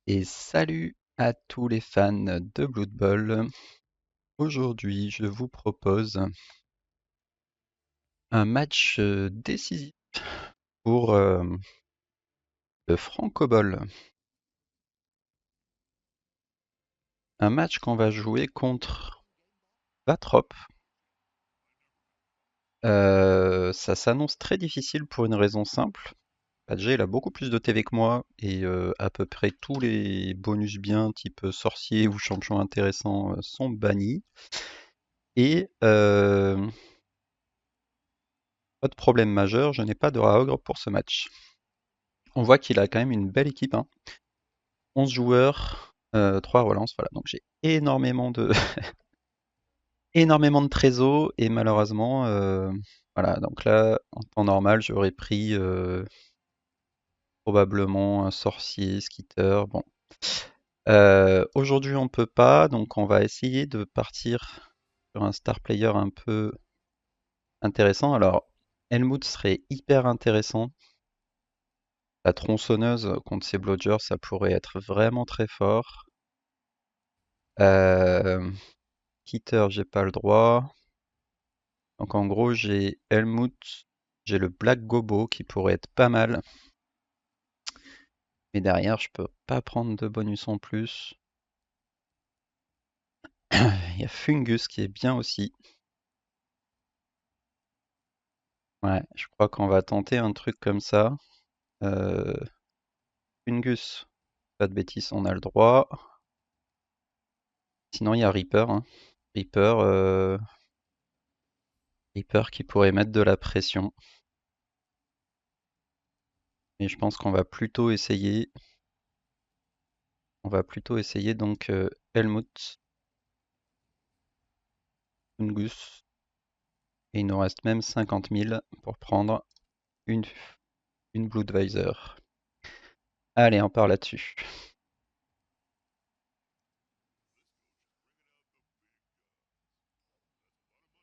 Et salut à tous les fans de Blood Bowl. Aujourd'hui, je vous propose un match décisif pour le Franco Bowl. Un match qu'on va jouer contre Vatrop. Ça s'annonce très difficile pour une raison simple. Déjà, il a beaucoup plus de TV que moi et à peu près tous les bonus bien type sorcier ou champion intéressant sont bannis. Et pas de problème majeur, je n'ai pas de Raogre pour ce match. On voit qu'il a quand même une belle équipe, hein. 11 joueurs, 3 relances, voilà. Donc j'ai énormément de énormément de trésors et malheureusement, voilà. Donc là, en temps normal, j'aurais pris probablement un sorcier, skitter. Bon, aujourd'hui on peut pas, donc on va essayer de partir sur un star player un peu intéressant. Alors, Helmut serait hyper intéressant. La tronçonneuse contre ses blodgers, ça pourrait être vraiment très fort. Euh, Hitter, j'ai pas le droit. Donc en gros, j'ai Helmut, j'ai le Black Gobo qui pourrait être pas mal. Mais derrière, je peux pas prendre de bonus en plus. Il y a Fungus qui est bien aussi. Ouais, je crois qu'on va tenter un truc comme ça. Euh, Fungus, pas de bêtises, on a le droit. Sinon, il y a Reaper, hein. Reaper, Reaper qui pourrait mettre de la pression. Mais je pense qu'on va plutôt essayer. On va plutôt essayer donc Helmut, Fungus. Et il nous reste même 50 000 pour prendre une, une Bloodvisor. Allez, on part là-dessus.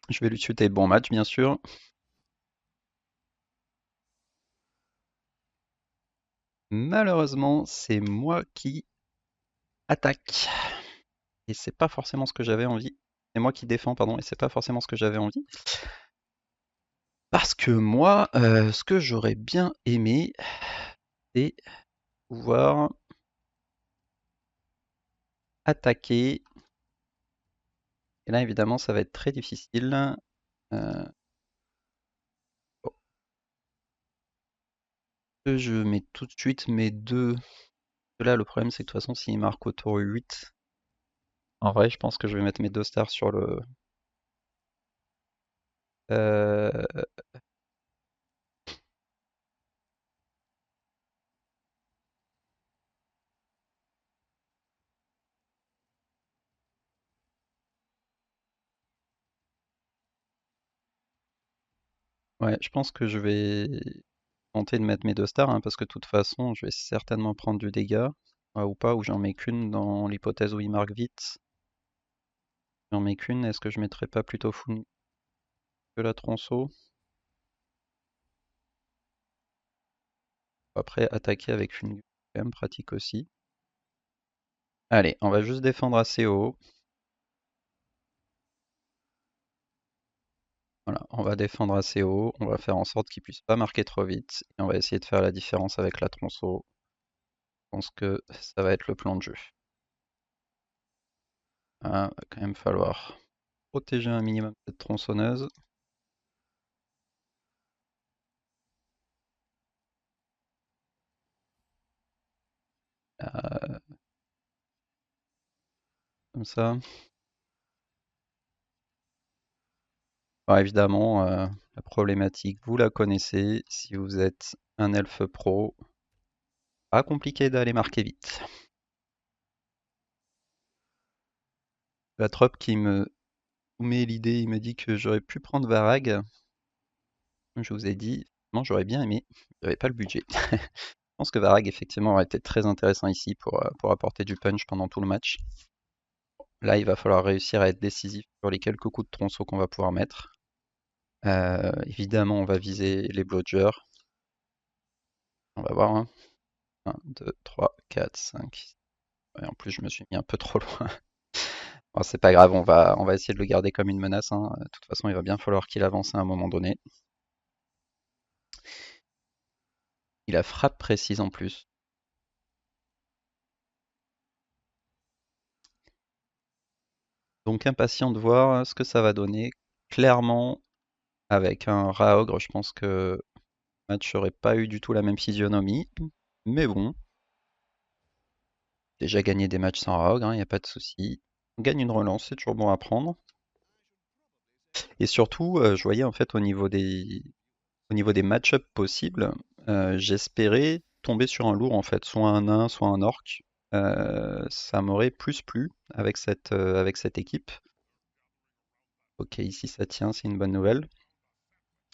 Je vais lui shooter bon match, bien sûr. Malheureusement, c'est moi qui attaque. Et c'est pas forcément ce que j'avais envie. C'est moi qui défends, pardon, et c'est pas forcément ce que j'avais envie. Parce que moi, ce que j'aurais bien aimé, c'est pouvoir attaquer. Et là, évidemment, ça va être très difficile. Euh, bon, je mets tout de suite mes deux. Là, le problème, c'est que de toute façon, s'il marque au tour 8, en vrai, je pense que je vais mettre mes deux stars sur le. Euh, Ouais, je pense que je vais tenter de mettre mes deux stars, hein, parce que de toute façon, je vais certainement prendre du dégât, ou pas, ou j'en mets qu'une dans l'hypothèse où il marque vite. J'en mets qu'une, est-ce que je mettrais pas plutôt full que la tronçon? Après, attaquer avec une c'est quand même pratique aussi. Allez, on va juste défendre assez haut. Voilà, on va défendre assez haut, on va faire en sorte qu'il puisse pas marquer trop vite, et on va essayer de faire la différence avec la tronçon. Je pense que ça va être le plan de jeu. Ah, va quand même falloir protéger un minimum cette tronçonneuse. Euh, Comme ça. Alors évidemment, la problématique, vous la connaissez. Si vous êtes un elfe pro, pas compliqué d'aller marquer vite. La trope qui me soumet l'idée, il me dit que j'aurais pu prendre Varag. Je vous ai dit, non, j'aurais bien aimé, j'avais pas le budget. Je pense que Varag, effectivement, aurait été très intéressant ici pour apporter du punch pendant tout le match. Là, il va falloir réussir à être décisif sur les quelques coups de tronçon qu'on va pouvoir mettre. Évidemment, on va viser les blodgers. On va voir, hein. 1, 2, 3, 4, 5. Et en plus, je me suis mis un peu trop loin. Bon, c'est pas grave, on va essayer de le garder comme une menace, hein. De toute façon, il va bien falloir qu'il avance à un moment donné. Il a frappe précise en plus. Donc impatient de voir ce que ça va donner. Clairement, avec un rat ogre, je pense que le match n'aurait pas eu du tout la même physionomie. Mais bon, déjà gagné des matchs sans rat ogre, il n'y a pas de souci. On gagne une relance, c'est toujours bon à prendre. Et surtout, je voyais en fait au niveau des match-up possibles, j'espérais tomber sur un lourd en fait, soit un nain, soit un orc. Ça m'aurait plus plu avec cette équipe. Ok, ici ça tient, c'est une bonne nouvelle.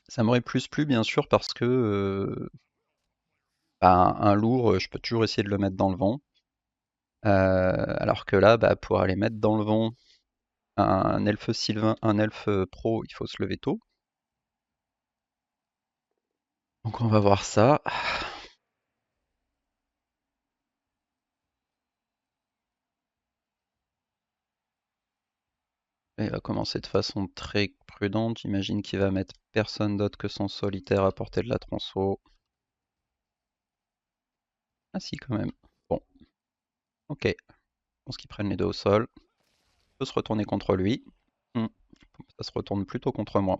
Ça m'aurait plus plu bien sûr parce que bah, un lourd, je peux toujours essayer de le mettre dans le vent. Alors que là, bah, pour aller mettre dans le vent un elfe sylvain, un elfe pro, il faut se lever tôt. Donc on va voir ça. Il va commencer de façon très prudente. J'imagine qu'il va mettre personne d'autre que son solitaire à portée de la tronçon. Ah si, quand même. Bon, ok. Je pense qu'ils prennent les deux au sol. On peut se retourner contre lui. Hmm, Ça se retourne plutôt contre moi.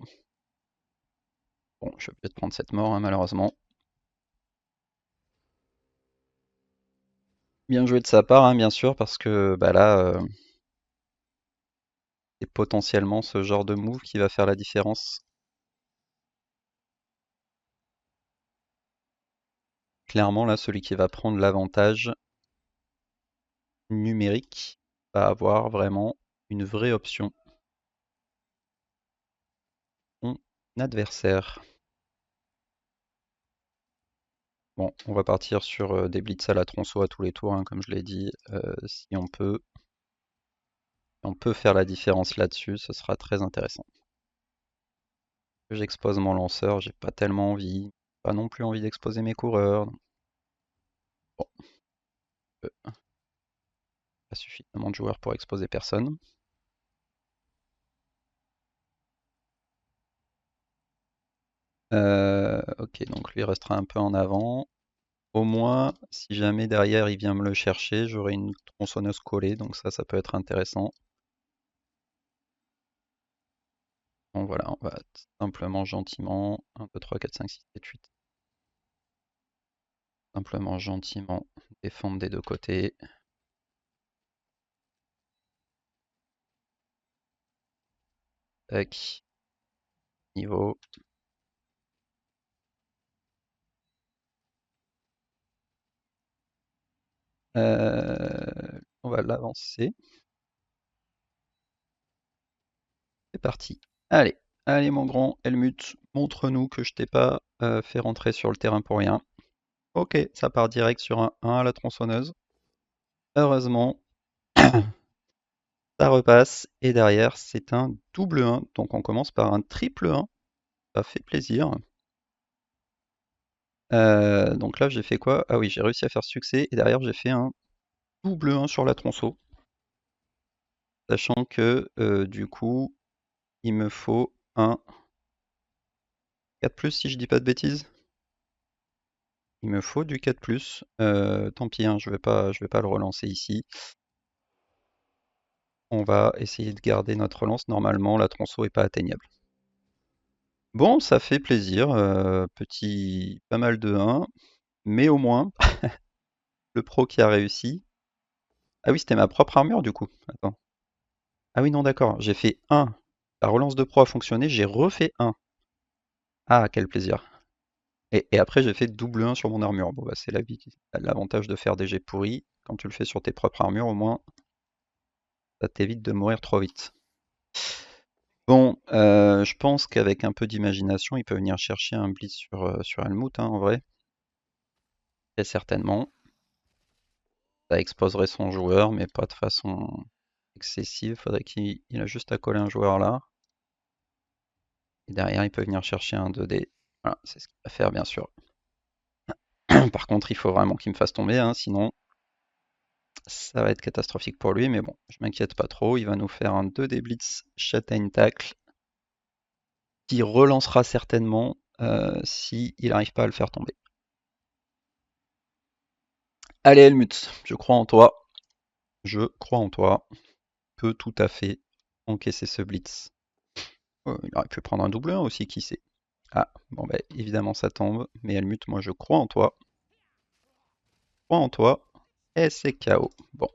Bon, je vais peut-être prendre cette mort, hein, malheureusement. Bien joué de sa part, hein, bien sûr, parce que bah là, c'est potentiellement ce genre de move qui va faire la différence. Clairement, là, celui qui va prendre l'avantage numérique va avoir vraiment une vraie option. Son adversaire. Bon, on va partir sur des blitz à la tronçon à tous les tours, hein, comme je l'ai dit. Si on peut faire la différence là-dessus, ce sera très intéressant. J'expose mon lanceur, j'ai pas tellement envie. Pas non plus envie d'exposer mes coureurs. Bon, pas suffisamment de joueurs pour exposer personne. Ok, donc lui restera un peu en avant. Au moins, si jamais derrière il vient me le chercher, j'aurai une tronçonneuse collée, donc ça peut être intéressant. Bon voilà, on va simplement gentiment, 1, 2, 3, 4, 5, 6, 7, 8. Simplement gentiment défendre des deux côtés. Tac, niveau. On va l'avancer. C'est parti. Allez, allez mon grand Helmut, montre-nous que je t'ai pas fait rentrer sur le terrain pour rien. Ok, ça part direct sur un 1 à la tronçonneuse. Heureusement, ça repasse. Et derrière, c'est un double 1. Donc on commence par un triple 1. Ça fait plaisir. Donc là, j'ai fait quoi? Ah oui, j'ai réussi à faire succès. Et derrière, j'ai fait un double 1 sur la tronçon. Sachant que du coup, il me faut un 4+, si je dis pas de bêtises. Il me faut du 4+. Tant pis, hein, je vais pas le relancer ici. On va essayer de garder notre relance. Normalement, la tronçon est pas atteignable. Bon, ça fait plaisir. Petit, pas mal de 1. Mais au moins, le pro qui a réussi. Ah oui, c'était ma propre armure du coup. Attends. Ah oui, non, d'accord. J'ai fait 1. La relance de pro a fonctionné, j'ai refait 1. Ah, quel plaisir. Et après, j'ai fait double 1 sur mon armure. Bon, bah, c'est l'avantage de faire des jets pourris. Quand tu le fais sur tes propres armures, au moins, ça t'évite de mourir trop vite. Bon, je pense qu'avec un peu d'imagination, il peut venir chercher un blitz sur Helmut, hein, en vrai. Très certainement. Ça exposerait son joueur, mais pas de façon excessive. Faudrait qu'il a juste à coller un joueur là. Et derrière, il peut venir chercher un 2D. Voilà, c'est ce qu'il va faire, bien sûr. Par contre, il faut vraiment qu'il me fasse tomber, hein, sinon Ça va être catastrophique pour lui, mais bon, je m'inquiète pas trop. Il va nous faire un 2D Blitz Châtaigne Tacle qui relancera certainement si il n'arrive pas à le faire tomber. Allez Helmut, je crois en toi. Je crois en toi. Peut tout à fait encaisser ce Blitz. Il aurait pu prendre un double 1 aussi, qui sait. Ah, bon bah évidemment ça tombe, mais Helmut, moi je crois en toi. Je crois en toi. Et c'est KO. Bon.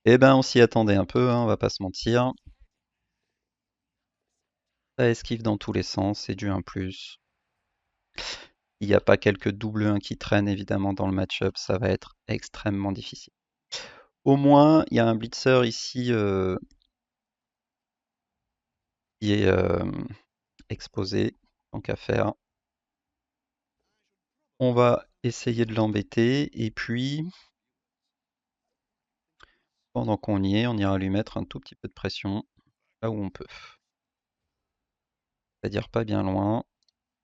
Eh ben on s'y attendait un peu, hein, on va pas se mentir. Ça esquive dans tous les sens, c'est du 1+. Il n'y a pas quelques double 1 qui traînent évidemment dans le match-up, ça va être extrêmement difficile. Au moins, il y a un blitzer ici qui est exposé, tant qu'à faire. On va essayer de l'embêter, et puis, pendant qu'on y est, on ira lui mettre un tout petit peu de pression, là où on peut. C'est-à-dire pas bien loin,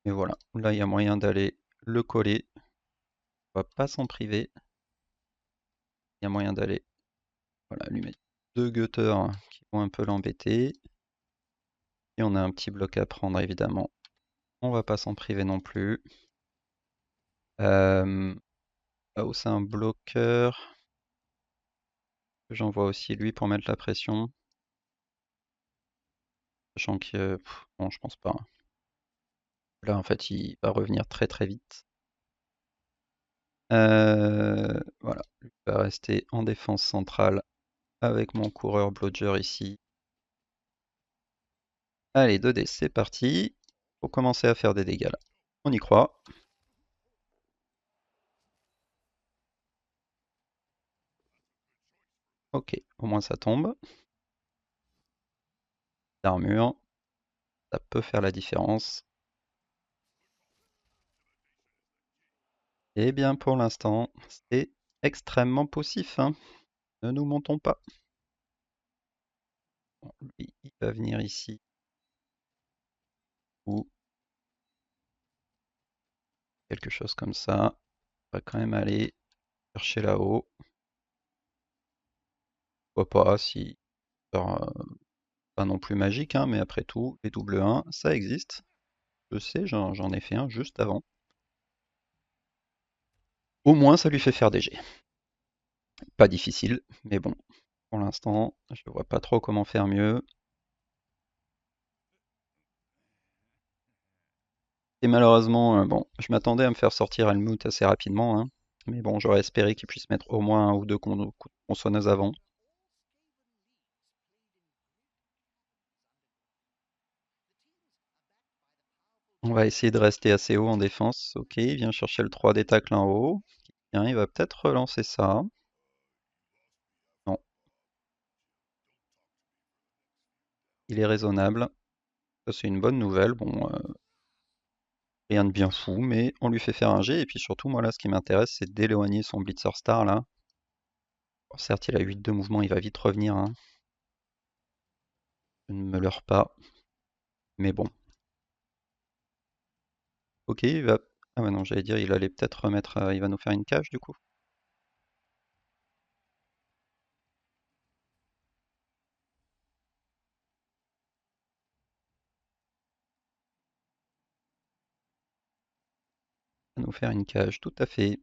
mais voilà. Là, il y a moyen d'aller le coller. On va pas s'en priver. Il y a moyen d'aller, voilà, lui mettre deux gutters qui vont un peu l'embêter. Et on a un petit bloc à prendre, évidemment. On va pas s'en priver non plus. Là où c'est un bloqueur. J'envoie aussi lui pour mettre la pression. Sachant que... bon, je pense pas. Là, en fait, il va revenir très très vite. Voilà. Il va rester en défense centrale avec mon coureur Blodger ici. Allez, 2D, c'est parti. Faut commencer à faire des dégâts là. On y croit. Ok, au moins ça tombe. L'armure, ça peut faire la différence. Eh bien, pour l'instant, c'est extrêmement poussif, hein. Ne nous montons pas. Bon, lui, il va venir ici. Ou quelque chose comme ça. On va quand même aller chercher là-haut. Pourquoi pas, si pas non plus magique, hein, mais après tout, les double 1, ça existe. Je sais, j'en ai fait un juste avant. Au moins, ça lui fait faire des jets. Pas difficile, mais bon, pour l'instant, je vois pas trop comment faire mieux. Et malheureusement, bon, je m'attendais à me faire sortir Helmut assez rapidement, hein, mais bon, j'aurais espéré qu'il puisse mettre au moins un ou deux coups de tronçonneuse avant. On va essayer de rester assez haut en défense. Ok, il vient chercher le 3 des tacles en haut. Bien, il va peut-être relancer ça. Non, il est raisonnable. Ça, c'est une bonne nouvelle. Bon, rien de bien fou, mais on lui fait faire un jet. Et puis surtout, moi là, ce qui m'intéresse, c'est d'éloigner son Blitzer Star là. Bon, certes, il a 8 de mouvement, il va vite revenir, hein. Je ne me leurre pas. Mais bon. Ok, il va. Ah ouais, non, j'allais dire, il allait peut-être remettre. Il va nous faire une cage du coup. Il va nous faire une cage, tout à fait.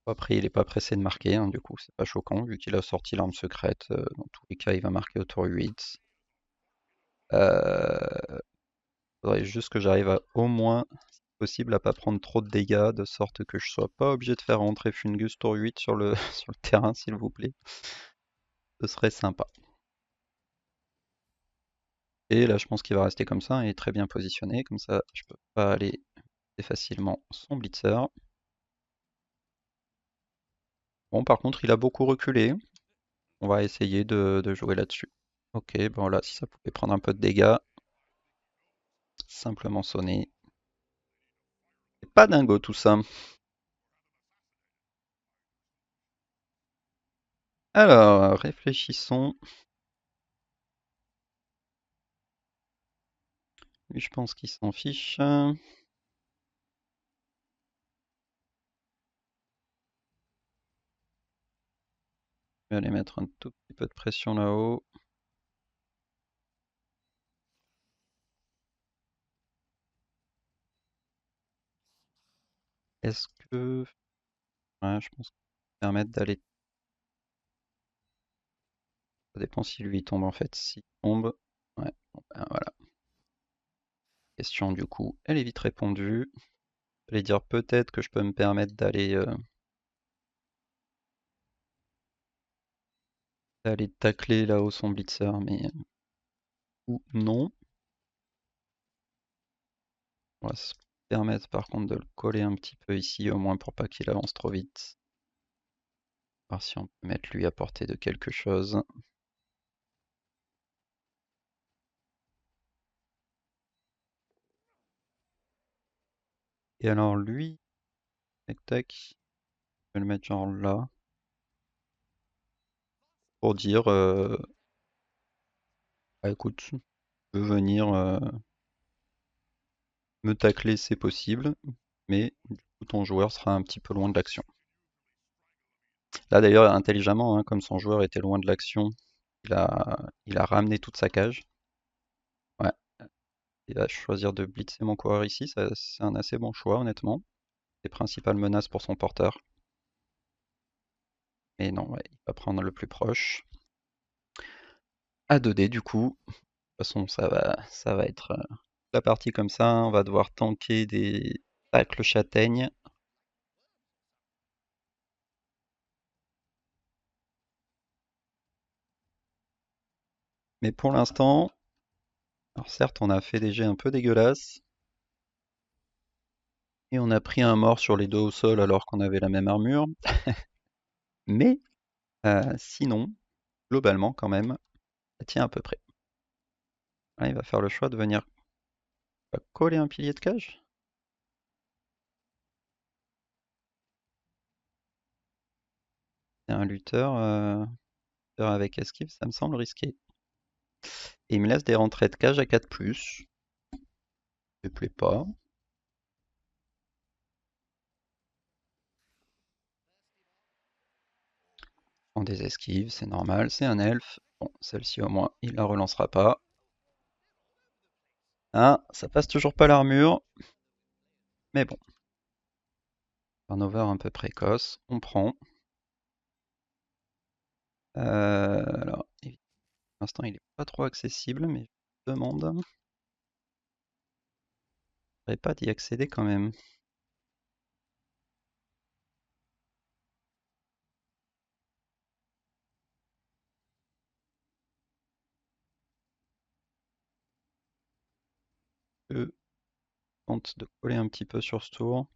Après, il n'est pas pressé de marquer, hein, du coup, c'est pas choquant, vu qu'il a sorti l'arme secrète. Dans tous les cas, il va marquer au tour 8. Faudrait juste que j'arrive à au moins, si possible, à pas prendre trop de dégâts, de sorte que je sois pas obligé de faire rentrer Fungus tour 8 sur le, sur le terrain, s'il vous plaît. Ce serait sympa. Et là, je pense qu'il va rester comme ça, il est très bien positionné, comme ça, je peux pas aller facilement son blitzer. Bon, par contre, il a beaucoup reculé. On va essayer de jouer là-dessus. Ok, bon là, si ça pouvait prendre un peu de dégâts, simplement sonner. C'est pas dingo tout ça. Alors, réfléchissons. Lui, je pense qu'il s'en fiche. vais aller mettre un tout petit peu de pression là-haut. Est-ce que... Ouais, je pense que ça va permettre d'aller... Ça dépend si lui il tombe en fait. S'il tombe... Ouais, bon, ben voilà. Question du coup, elle est vite répondue. J'allais dire peut-être que je peux me permettre d'aller tacler là-haut son blitzer, mais... Ou non. On va se permettre par contre de le coller un petit peu ici, au moins pour pas qu'il avance trop vite. Voir si on peut mettre lui à portée de quelque chose. Et alors lui, tac tac, je vais le mettre genre là. Pour dire, bah écoute, tu peux venir me tacler, c'est possible, mais du coup ton joueur sera un petit peu loin de l'action. Là d'ailleurs, intelligemment, hein, comme son joueur était loin de l'action, il a ramené toute sa cage. Ouais, il va choisir de blitzer mon coureur ici, c'est un assez bon choix honnêtement. Les principales menaces pour son porteur. Mais non, ouais, il va prendre le plus proche. À 2D du coup. De toute façon, ça va être la partie comme ça. On va devoir tanker des tacles châtaignes. Mais pour l'instant, alors certes, on a fait des jets un peu dégueulasses. Et on a pris un mort sur les deux au sol alors qu'on avait la même armure. Mais sinon, globalement quand même, ça tient à peu près. Là, il va faire le choix de venir coller un pilier de cage. C'est un lutteur avec esquive, ça me semble risqué. Et il me laisse des rentrées de cage à 4+. Ça me plaît pas. En des esquives, c'est normal, c'est un elfe. Bon, celle-ci au moins, il la relancera pas. Ah, ça passe toujours pas l'armure. Mais bon. Turnover un peu précoce, on prend. Alors, pour l'instant, il est pas trop accessible, mais je demande. Je pas d'y accéder quand même. Je tente de coller un petit peu sur ce tour.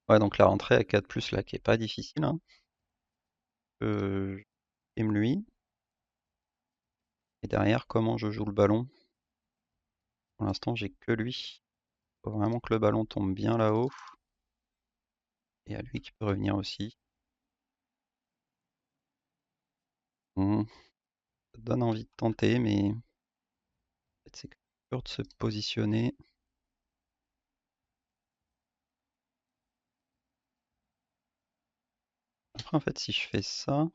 Ouais, donc la rentrée à 4+, là, qui est pas difficile, hein. J'aime lui. Et derrière, comment je joue le ballon? Pour l'instant, j'ai que lui. Faut vraiment que le ballon tombe bien là-haut. Et à lui qui peut revenir aussi. Bon, ça donne envie de tenter, mais en fait, c'est dur de se positionner. Après, en fait, si je fais ça,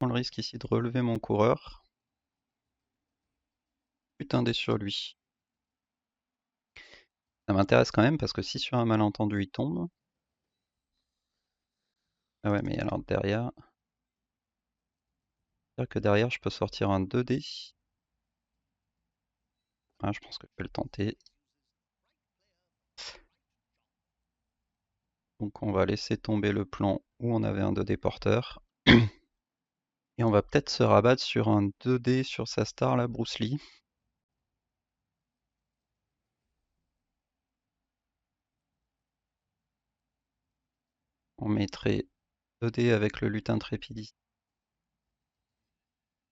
on le risque ici de relever mon coureur. Putain dé sur lui. Ça m'intéresse quand même parce que si sur un malentendu il tombe. Ah ouais, mais alors derrière. C'est-à-dire que derrière, je peux sortir un 2D. Ah, je pense que je vais le tenter. Donc on va laisser tomber le plan où on avait un 2D porteur. Et on va peut-être se rabattre sur un 2D sur sa star là, Bruce Lee. On mettrait 2D avec le lutin trépidiste.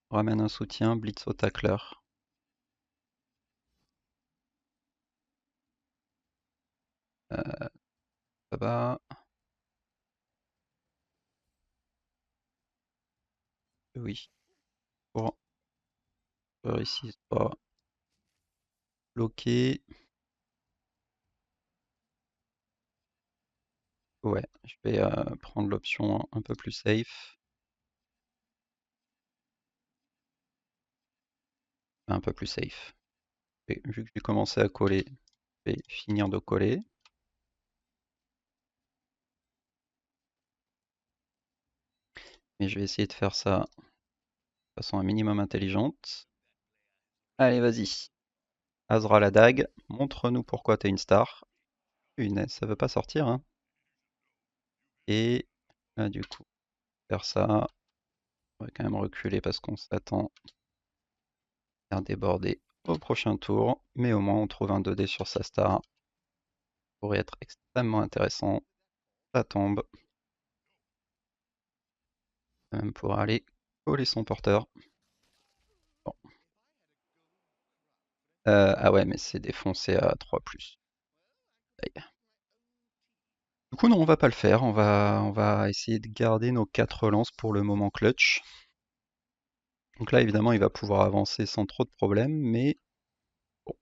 On ramène un soutien, blitz au tacleur. Ça va. Oui. Pour ici, pas bloqué. ouais, je vais prendre l'option un peu plus safe. Un peu plus safe. Et vu que j'ai commencé à coller, je vais finir de coller. Mais je vais essayer de faire ça de façon un minimum intelligente. Allez, vas-y. Azra la dague, montre-nous pourquoi t'es une star. Punaise, ça veut pas sortir, hein. Et là, du coup, faire ça. On va quand même reculer parce qu'on s'attend à déborder au prochain tour. Mais au moins, on trouve un 2D sur sa star. Ça pourrait être extrêmement intéressant. Ça tombe. Même pour aller coller son porteur. Bon. Ah ouais, mais c'est défoncé à 3+. Aïe. Du coup, non, on va pas le faire. On va essayer de garder nos 4 relances pour le moment clutch. Donc là, évidemment, il va pouvoir avancer sans trop de problèmes, mais bon,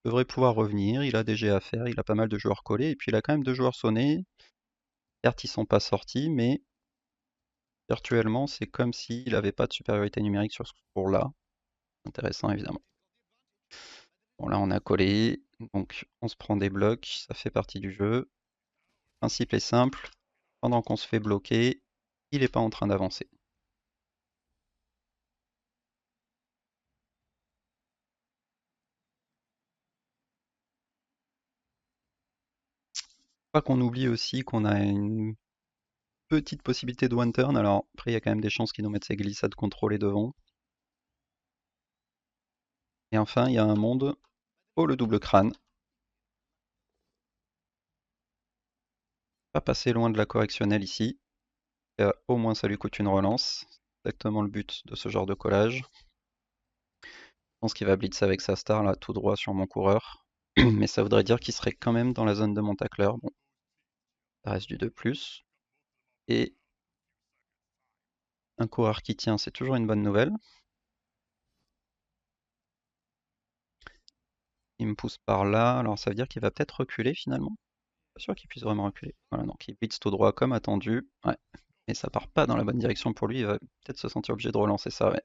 il devrait pouvoir revenir. Il a des jets à faire, il a pas mal de joueurs collés, et puis il a quand même 2 joueurs sonnés. Certes, ils sont pas sortis, mais virtuellement, c'est comme s'il n'avait pas de supériorité numérique sur ce tour-là. Intéressant, évidemment. Bon, là, on a collé, donc on se prend des blocs, ça fait partie du jeu. Le principe est simple, pendant qu'on se fait bloquer, il n'est pas en train d'avancer. Pas qu'on oublie aussi qu'on a une petite possibilité de one turn, alors après il y a quand même des chances qu'ils nous mettent ces glissades contrôlées devant. Et enfin, il y a un monde, oh le double crâne. Pas passer loin de la correctionnelle ici. Et, au moins ça lui coûte une relance. C'est exactement le but de ce genre de collage. Je pense qu'il va blitz avec sa star là tout droit sur mon coureur. Mais ça voudrait dire qu'il serait quand même dans la zone de mon tacleur. Bon, ça reste du 2+. Et un coureur qui tient, c'est toujours une bonne nouvelle. Il me pousse par là, alors ça veut dire qu'il va peut-être reculer finalement. Pas sûr qu'il puisse vraiment reculer. Voilà, donc il blitz tout droit comme attendu. Ouais. Et ça part pas dans la bonne direction pour lui, il va peut-être se sentir obligé de relancer ça, ouais.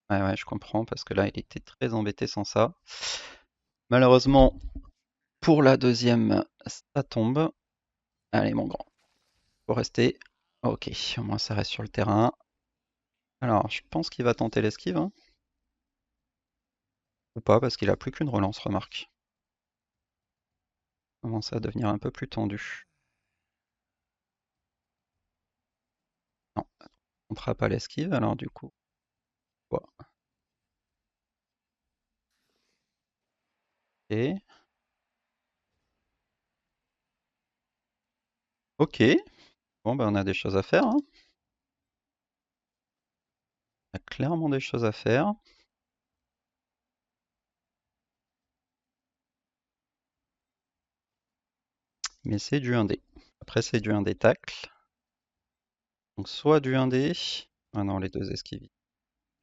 Ouais, ouais, je comprends, parce que là, il était très embêté sans ça. Malheureusement, pour la deuxième, ça tombe. Allez, mon grand. Faut rester. Ok, au moins ça reste sur le terrain. Alors, je pense qu'il va tenter l'esquive, hein. Ou pas, parce qu'il a plus qu'une relance, remarque. Commence à devenir un peu plus tendu. Non, on ne fera pas l'esquive, alors du coup. Quoi. Ok. Ok. Bon, ben on a des choses à faire, hein. On a clairement des choses à faire. Mais c'est du 1D. Après, c'est du 1D tacle. Donc, soit du 1D. Ah non, les deux esquives.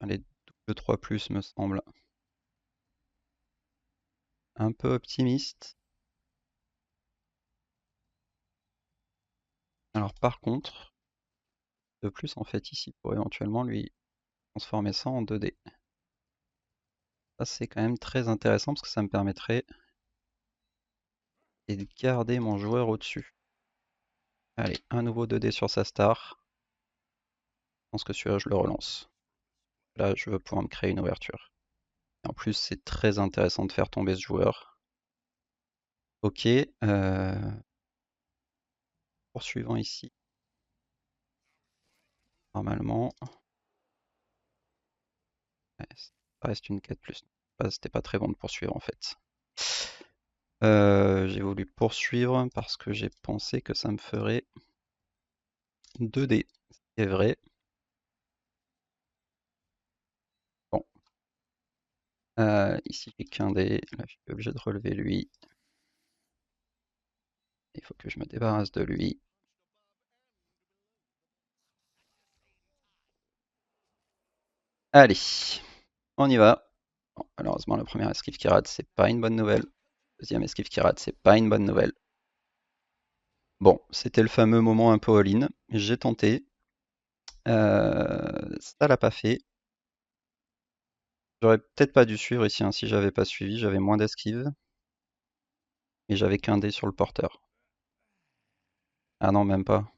Les double 3+, me semble un peu optimiste. Alors, par contre, de plus, en fait, ici, pour éventuellement lui transformer ça en 2D. Ça, c'est quand même très intéressant parce que ça me permettrait de garder mon joueur au-dessus. Allez, un nouveau 2D sur sa star. Je pense que celui-là, je le relance. Là, je veux pouvoir me créer une ouverture. Et en plus, c'est très intéressant de faire tomber ce joueur. Ok, poursuivant ici. Normalement, ouais, ça reste une 4+. C'était pas très bon de poursuivre en fait. J'ai voulu poursuivre parce que j'ai pensé que ça me ferait 2D. C'est vrai. Bon. Ici, j'ai qu'un dé. Là, je suis obligé de relever lui. Il faut que je me débarrasse de lui. Allez, on y va. Bon, malheureusement, la première esquive qui rate, c'est pas une bonne nouvelle. Deuxième esquive qui rate, c'est pas une bonne nouvelle. Bon, c'était le fameux moment un peu all-in. J'ai tenté. Ça l'a pas fait. J'aurais peut-être pas dû suivre ici, hein. Si j'avais pas suivi, j'avais moins d'esquive. Et j'avais qu'un dé sur le porteur. Ah non, même pas.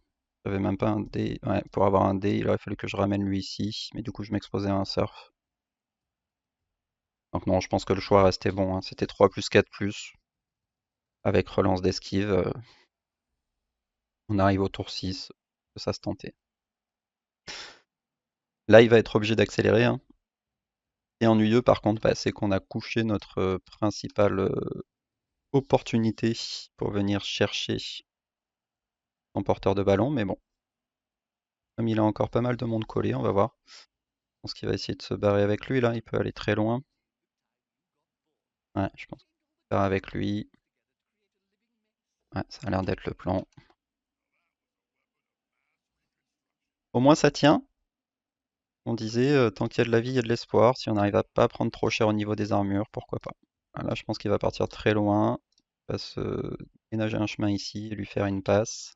J'avais même pas un dé. Ouais, pour avoir un dé, il aurait fallu que je ramène lui ici. Mais du coup, je m'exposais à un surf. Donc non, je pense que le choix restait bon, hein. C'était 3 plus 4 plus. Avec relance d'esquive. On arrive au tour 6. Ça se tentait. Là, il va être obligé d'accélérer, hein. Et ennuyeux, par contre, bah, c'est qu'on a couché notre principale opportunité pour venir chercher son porteur de ballon. Mais bon, comme il a encore pas mal de monde collé, on va voir. Je pense qu'il va essayer de se barrer avec lui, là. Il peut aller très loin. Ouais, je pense qu'il va se barrer avec lui. Ouais, ça a l'air d'être le plan. Au moins, ça tient. On disait, tant qu'il y a de la vie, il y a de l'espoir. Si on n'arrive à pas prendre trop cher au niveau des armures, pourquoi pas. Là, je pense qu'il va partir très loin. Il va se ménager un chemin ici et lui faire une passe.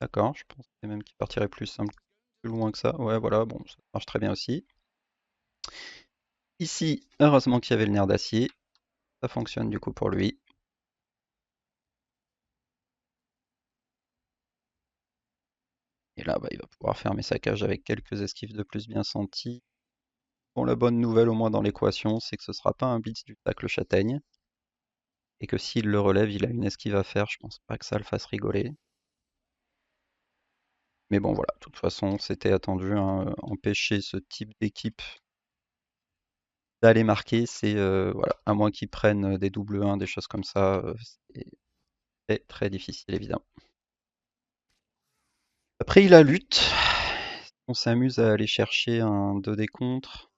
D'accord, je pense même qu'il partirait plus simple, plus loin que ça. Ouais, voilà, bon, ça marche très bien aussi. Ici, heureusement qu'il y avait le nerf d'acier. Ça fonctionne du coup pour lui. Et là, bah, il va pouvoir fermer sa cage avec quelques esquives de plus bien senties. Bon, la bonne nouvelle, au moins dans l'équation, c'est que ce sera pas un blitz du tacle châtaigne. Et que s'il le relève, il a une esquive à faire. Je pense pas que ça le fasse rigoler. Mais bon, voilà, de toute façon, c'était attendu, hein. Empêcher ce type d'équipe d'aller marquer, c'est voilà, à moins qu'ils prennent des double 1, des choses comme ça, c'est très très difficile évidemment. Après, il a lutte. On s'amuse à aller chercher un 2D contre.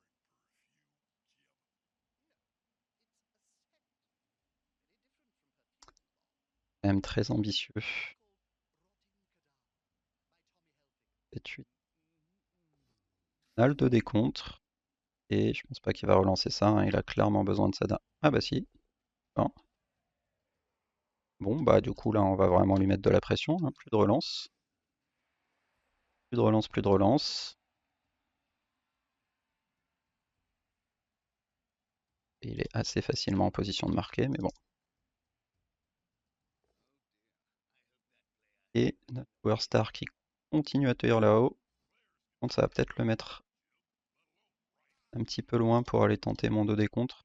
Quand même très ambitieux. 7-8. On a le 2D contre. Et je pense pas qu'il va relancer ça, hein. Il a clairement besoin de ça. Ah bah si. Bon. Bon, bah du coup là on va vraiment lui mettre de la pression, hein. Plus de relance. Plus de relance, plus de relance. Et il est assez facilement en position de marquer, mais bon. Et notre Power Star qui continue à tenir là-haut. Ça va peut-être le mettre un petit peu loin pour aller tenter mon 2D contre.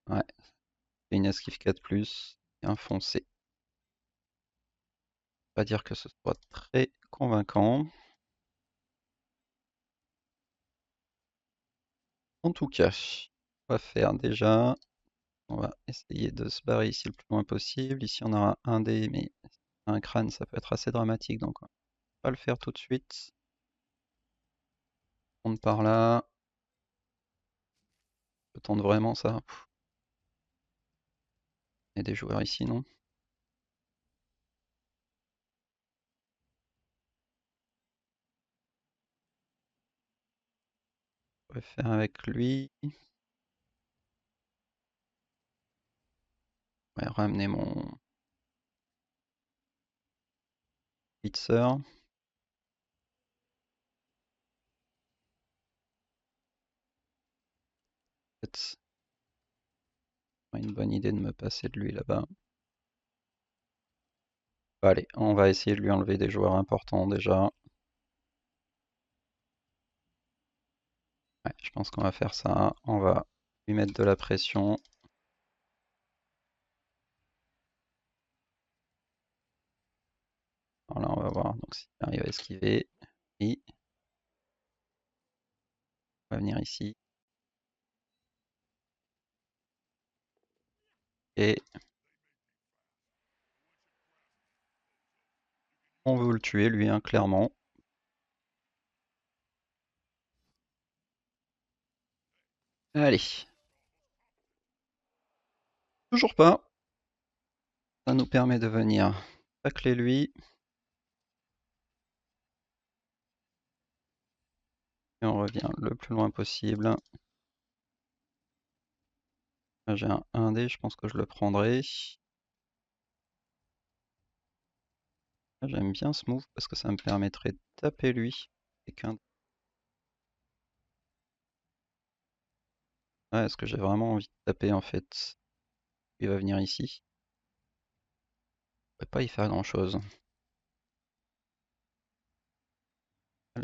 Ouais, c'est une esquive 4+, et un foncé. Pas dire que ce soit très convaincant. En tout cas, on va faire déjà. On va essayer de se barrer ici le plus loin possible. Ici, on aura un dé, mais un crâne, ça peut être assez dramatique, donc on va pas le faire tout de suite. On monte par là. Je tente vraiment ça. Il y a des joueurs ici, non? Je vais faire avec lui. Ouais, ramener mon blitzer. Peut-être une bonne idée de me passer de lui là-bas. Allez, on va essayer de lui enlever des joueurs importants déjà. Ouais, je pense qu'on va faire ça. On va lui mettre de la pression. Alors là, on va voir donc s'il arrive à esquiver. Et on va venir ici. Et on veut le tuer, lui, hein, clairement. Allez. Toujours pas. Ça nous permet de venir tacler lui. Et on revient le plus loin possible. Là, j'ai un 1D, je pense que je le prendrai. Là, j'aime bien ce move parce que ça me permettrait de taper lui. Et qu'un... Ouais, est-ce que j'ai vraiment envie de taper en fait? Il va venir ici. Je ne vais pas y faire grand-chose.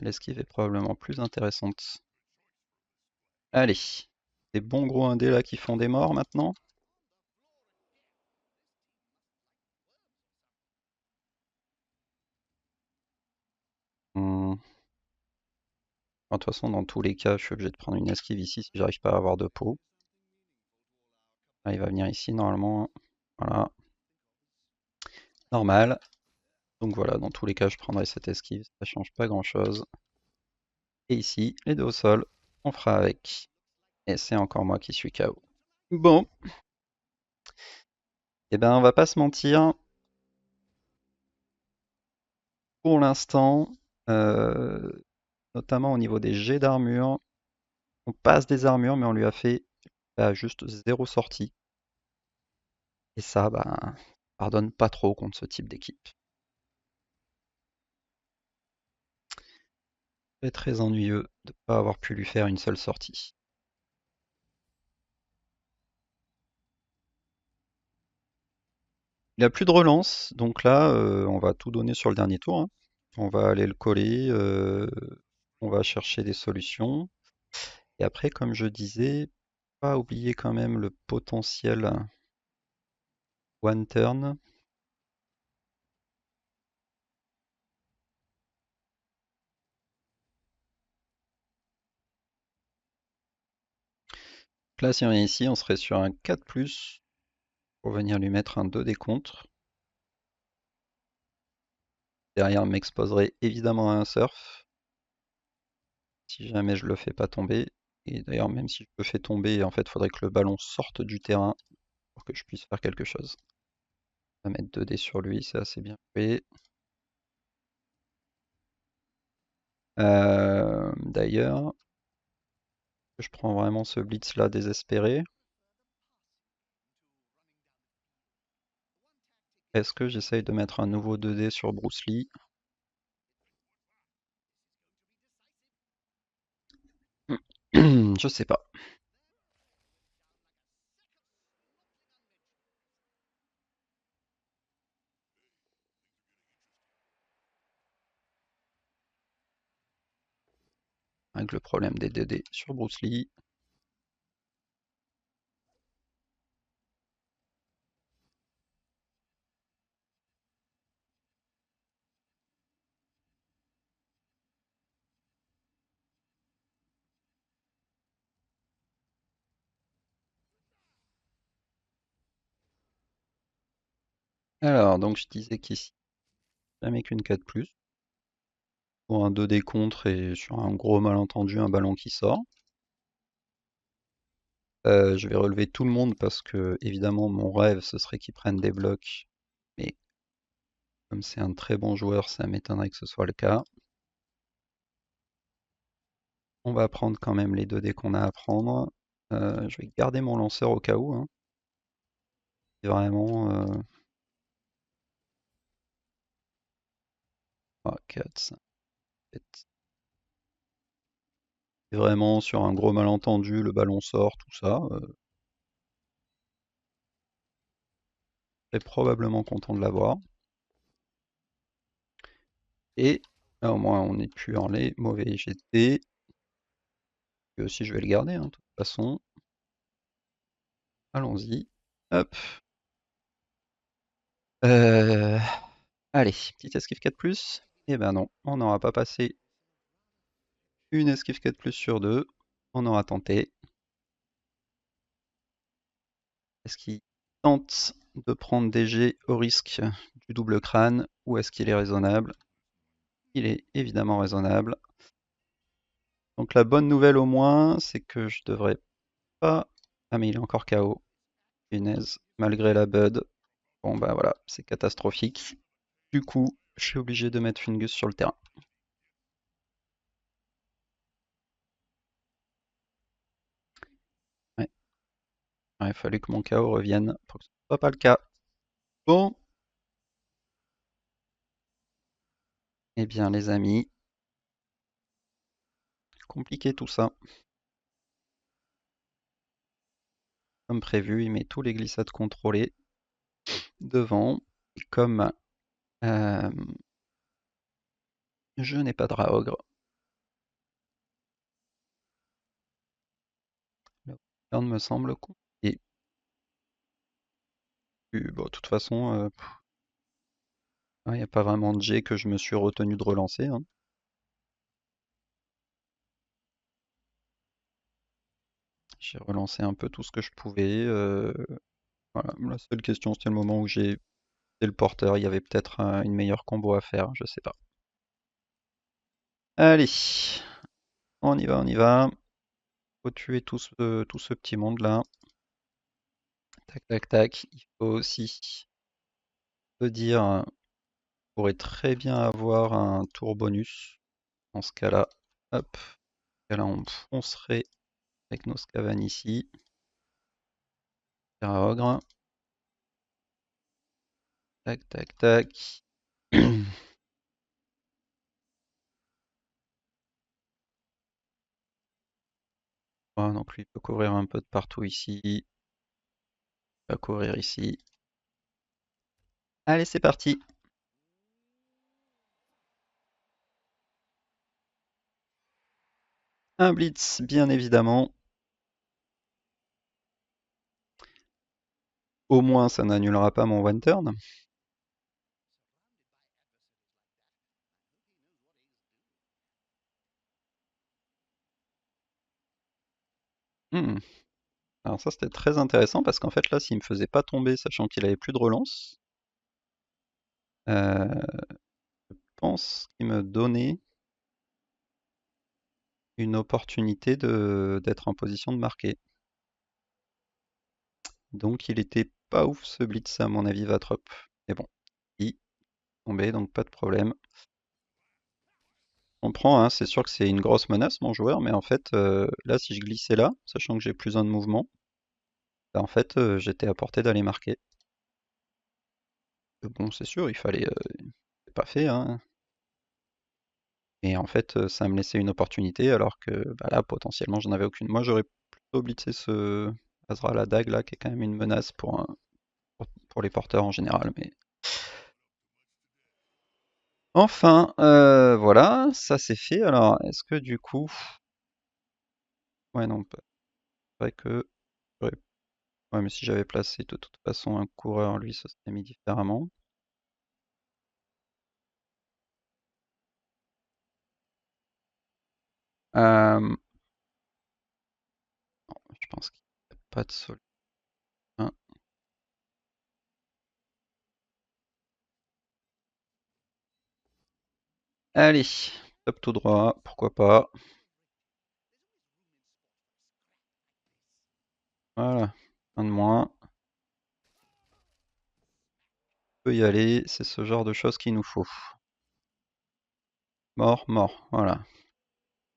L'esquive est probablement plus intéressante. Allez, des bons gros indés là qui font des morts maintenant. Hmm. De toute façon, dans tous les cas, je suis obligé de prendre une esquive ici si j'arrive pas à avoir de peau. Là, il va venir ici normalement. Voilà, normal. Donc voilà, dans tous les cas, je prendrai cette esquive, ça change pas grand-chose. Et ici, les deux au sol, on fera avec. Et c'est encore moi qui suis KO. Bon, et ben on va pas se mentir, pour l'instant, euh, notamment au niveau des jets d'armure, on passe des armures, mais on lui a fait juste zéro sortie. Et ça, ben, pardonne pas trop contre ce type d'équipe. C'est très ennuyeux de ne pas avoir pu lui faire une seule sortie. Il a plus de relance, donc là, on va tout donner sur le dernier tour, hein. On va aller le coller, on va chercher des solutions. Et après, comme je disais, pas oublier quand même le potentiel one turn. Là, si on est ici, on serait sur un 4+, pour venir lui mettre un 2 des contre. Derrière, m'exposerait évidemment à un surf, si jamais je le fais pas tomber. Et d'ailleurs, même si je le fais tomber, en fait, il faudrait que le ballon sorte du terrain pour que je puisse faire quelque chose. On va mettre 2 dés sur lui, c'est assez bien joué. D'ailleurs, je prends vraiment ce blitz là désespéré. Est-ce que j'essaye de mettre un nouveau 2D sur Bruce Lee? Je sais pas. Avec le problème des 2D sur Bruce Lee. Alors, donc je disais qu'ici, jamais qu'une 4+. Pour un 2D contre et sur un gros malentendu, un ballon qui sort. Je vais relever tout le monde parce que, évidemment, mon rêve, ce serait qu'il prenne des blocs. Mais comme c'est un très bon joueur, ça m'étonnerait que ce soit le cas. On va prendre quand même les 2 dés qu'on a à prendre. Je vais garder mon lanceur au cas où, hein. C'est vraiment... 3, 4, 5, 7. C'est vraiment sur un gros malentendu, le ballon sort, tout ça. Je serais probablement content de l'avoir. Et là, au moins, on n'est plus en les mauvais GT. Et aussi, je vais le garder, hein, de toute façon. Allons-y. Hop. Euh, Allez, petite esquive 4+. Eh ben non, on n'aura pas passé une esquive 4+ sur 2. On aura tenté. Est-ce qu'il tente de prendre des jets au risque du double crâne ou est-ce qu'il est raisonnable? Il est évidemment raisonnable. Donc la bonne nouvelle au moins, c'est que je devrais pas... Ah mais il est encore KO. Punaise, malgré la Bud. Bon bah voilà, c'est catastrophique. Du coup, je suis obligé de mettre Fungus sur le terrain. Il a fallu que mon chaos revienne pour que ce ne soit pas le cas. Bon, eh bien les amis, compliqué tout ça. Comme prévu, il met tous les glissades contrôlées devant. Et comme euh, je n'ai pas de Raogre, le turn me semble compliqué. Bon, de toute façon, il n'y a pas vraiment de jet que je me suis retenu de relancer, hein. J'ai relancé un peu tout ce que je pouvais. Voilà. La seule question, c'était le moment où j'ai fait le porteur. Il y avait peut-être une meilleure combo à faire, je sais pas. Allez, on y va, on y va. Faut tuer tout ce petit monde là. Tac, tac, tac. Il faut aussi se dire, on pourrait très bien avoir un tour bonus. Dans ce cas-là, hop. Dans ce cas-là, on foncerait avec nos scavanes ici. Terra ogre. Tac, tac, tac. Voilà, donc lui il peut couvrir un peu de partout ici. Il va courir ici. Allez, c'est parti. Un blitz, bien évidemment. Au moins, ça n'annulera pas mon one turn. Hmm. Alors ça, c'était très intéressant parce qu'en fait, là, s'il me faisait pas tomber, sachant qu'il avait plus de relance, je pense qu'il me donnait une opportunité d'être en position de marquer. Donc, il était pas ouf ce blitz, à mon avis, Vatrop. Mais bon, il tombait, donc pas de problème. On prend, hein, c'est sûr que c'est une grosse menace, mon joueur, mais en fait, là, si je glissais là, sachant que j'ai plus un de mouvement, bah, en fait, j'étais à portée d'aller marquer. Bon, c'est sûr, il fallait, c'est pas fait, hein. Et en fait, ça me laissait une opportunité, alors que bah, là, potentiellement, j'en avais aucune. Moi, j'aurais plutôt blitzé ce Azra la dague là, qui est quand même une menace pour les porteurs en général. Mais enfin, voilà, ça c'est fait. Alors, est-ce que du coup, ouais, non, c'est vrai que j'aurais ouais, mais si j'avais placé de toute façon un coureur, lui, ça serait mis différemment. Euh, je pense qu'il n'y a pas de solution. Allez, top tout droit, pourquoi pas. Voilà, un de moins. On peut y aller, c'est ce genre de choses qu'il nous faut. Mort, mort, voilà.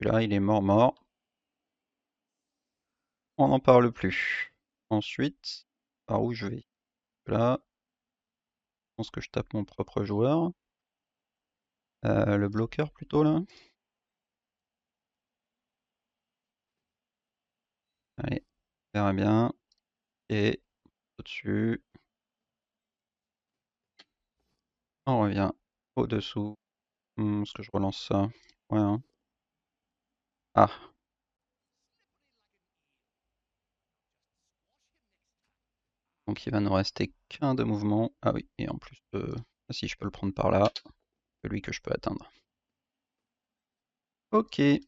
Là, il est mort, mort. On n'en parle plus. Ensuite, par où je vais? Là, je pense que je tape mon propre joueur. Le bloqueur plutôt là. Allez, on verra bien. Et au-dessus, on revient au-dessous. Est-ce que je relance ça? Ouais, hein. Ah, donc il va nous rester qu'un de mouvement. Ah oui, et en plus, ah si je peux le prendre par là, celui que je peux atteindre. Ok, et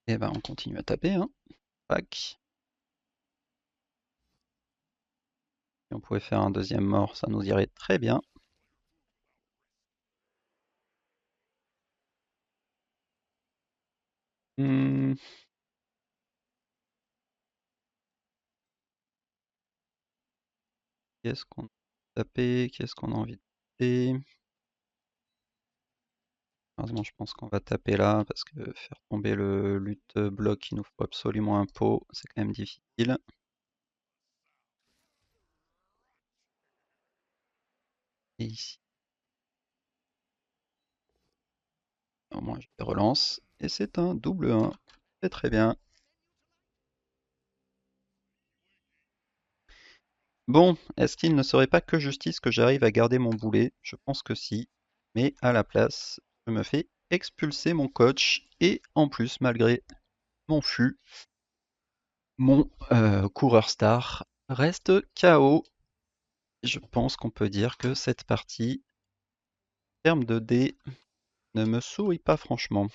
ben on continue à taper, hein. Pac. Si on pouvait faire un deuxième mort, ça nous irait très bien. Hmm, Qu'est-ce qu'on a tapé? Qu'est-ce qu'on a envie de taper? Heureusement, je pense qu'on va taper là, parce que faire tomber le lutte bloc, il nous faut absolument un pot, c'est quand même difficile. Et ici, au moins je relance, et c'est un double 1. C'est très bien. Bon, est-ce qu'il ne serait pas que justice que j'arrive à garder mon boulet? Je pense que si, mais à la place, je me fais expulser mon coach, et en plus, malgré mon fût, mon coureur star reste KO. Je pense qu'on peut dire que cette partie, en termes de dés, ne me sourit pas franchement.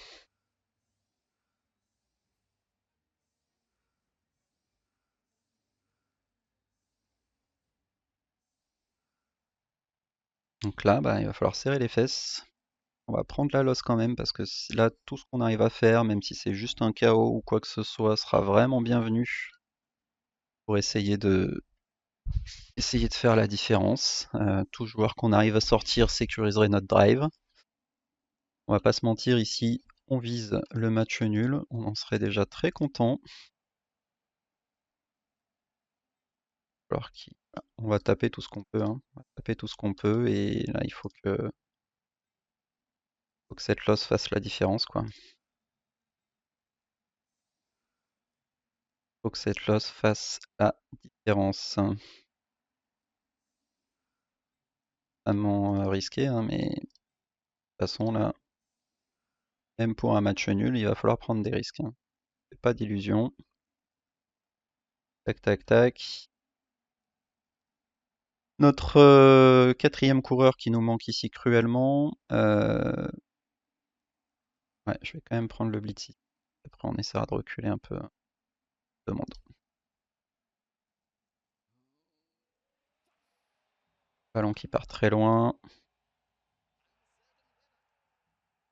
Donc là, bah, il va falloir serrer les fesses. On va prendre la loss quand même parce que là, tout ce qu'on arrive à faire, même si c'est juste un KO ou quoi que ce soit, sera vraiment bienvenu pour essayer de faire la différence. Tout joueur qu'on arrive à sortir sécuriserait notre drive. On va pas se mentir ici, on vise le match nul, on en serait déjà très content. Alors on va taper tout ce qu'on peut, hein. On va taper tout ce qu'on peut et là il faut que cette loss fasse la différence, quoi. Faut que cette loss fasse la différence. Vraiment risqué, hein, mais de toute façon là, même pour un match nul, il va falloir prendre des risques, hein. Pas d'illusion. Tac tac tac. Notre quatrième coureur qui nous manque ici cruellement. Ouais, je vais quand même prendre le blitz ici. Après on essaiera de reculer un peu de monde. Ballon qui part très loin.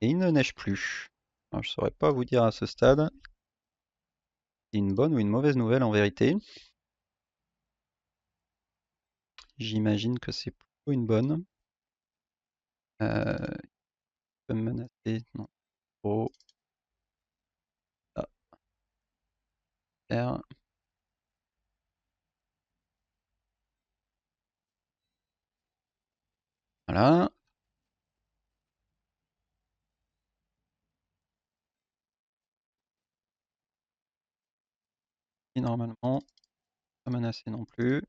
Et il ne neige plus. Alors, je saurais pas vous dire à ce stade si c'est une bonne ou une mauvaise nouvelle en vérité. J'imagine que c'est plutôt une bonne. Il peut me menacer. Non. Oh. Ah, R. Voilà. Et normalement, pas menacé non plus.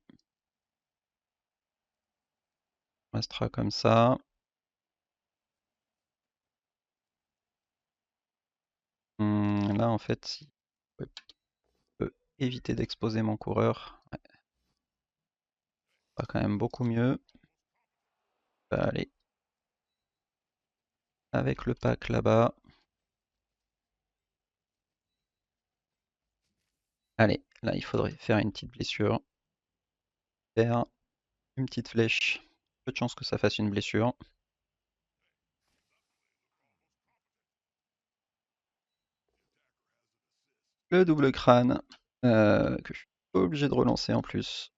On restera comme ça. Là, en fait, si je peux éviter d'exposer mon coureur, ouais, ça va quand même beaucoup mieux. Allez, avec le pack là-bas. Allez, là, il faudrait faire une petite blessure. Faire une petite flèche. Peu de chance que ça fasse une blessure. Le double crâne, que je suis pas obligé de relancer en plus.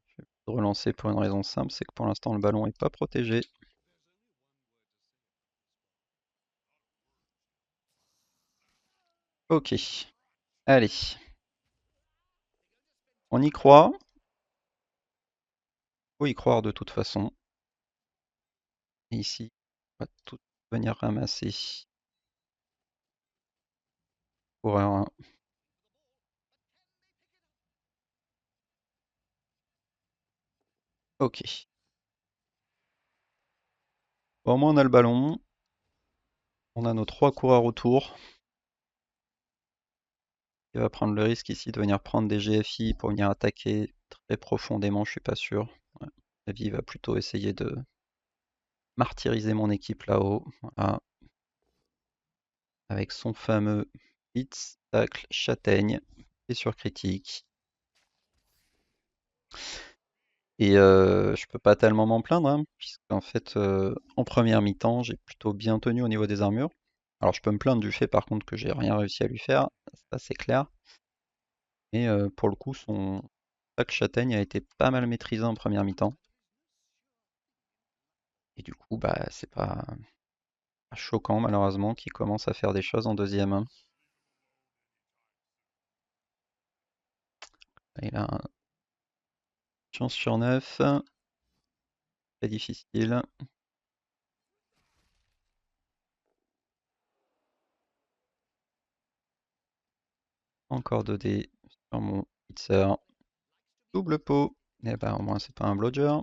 Je vais de relancer pour une raison simple, c'est que pour l'instant le ballon est pas protégé. Ok, allez. On y croit. Faut y croire de toute façon. Et ici, on va tout venir ramasser pour un. Ok. Bon, au moins on a le ballon. On a nos trois coureurs autour. Il va prendre le risque ici de venir prendre des GFI pour venir attaquer très profondément, je suis pas sûr. Ouais. À mon avis, il va plutôt essayer de martyriser mon équipe là-haut. Voilà. Avec son fameux hit, tacle, châtaigne et sur critique. Et je peux pas tellement m'en plaindre, hein, puisqu'en fait, en première mi-temps, j'ai plutôt bien tenu au niveau des armures. Alors je peux me plaindre du fait par contre que j'ai rien réussi à lui faire, ça c'est clair. Mais pour le coup, que Châtaigne a été pas mal maîtrisé en première mi-temps. Et du coup, bah, c'est pas choquant malheureusement qu'il commence à faire des choses en deuxième, hein. Il a une chance sur 9, très difficile. Encore 2 dés sur mon hitser. Double pot. Et bah au moins c'est pas un blodger.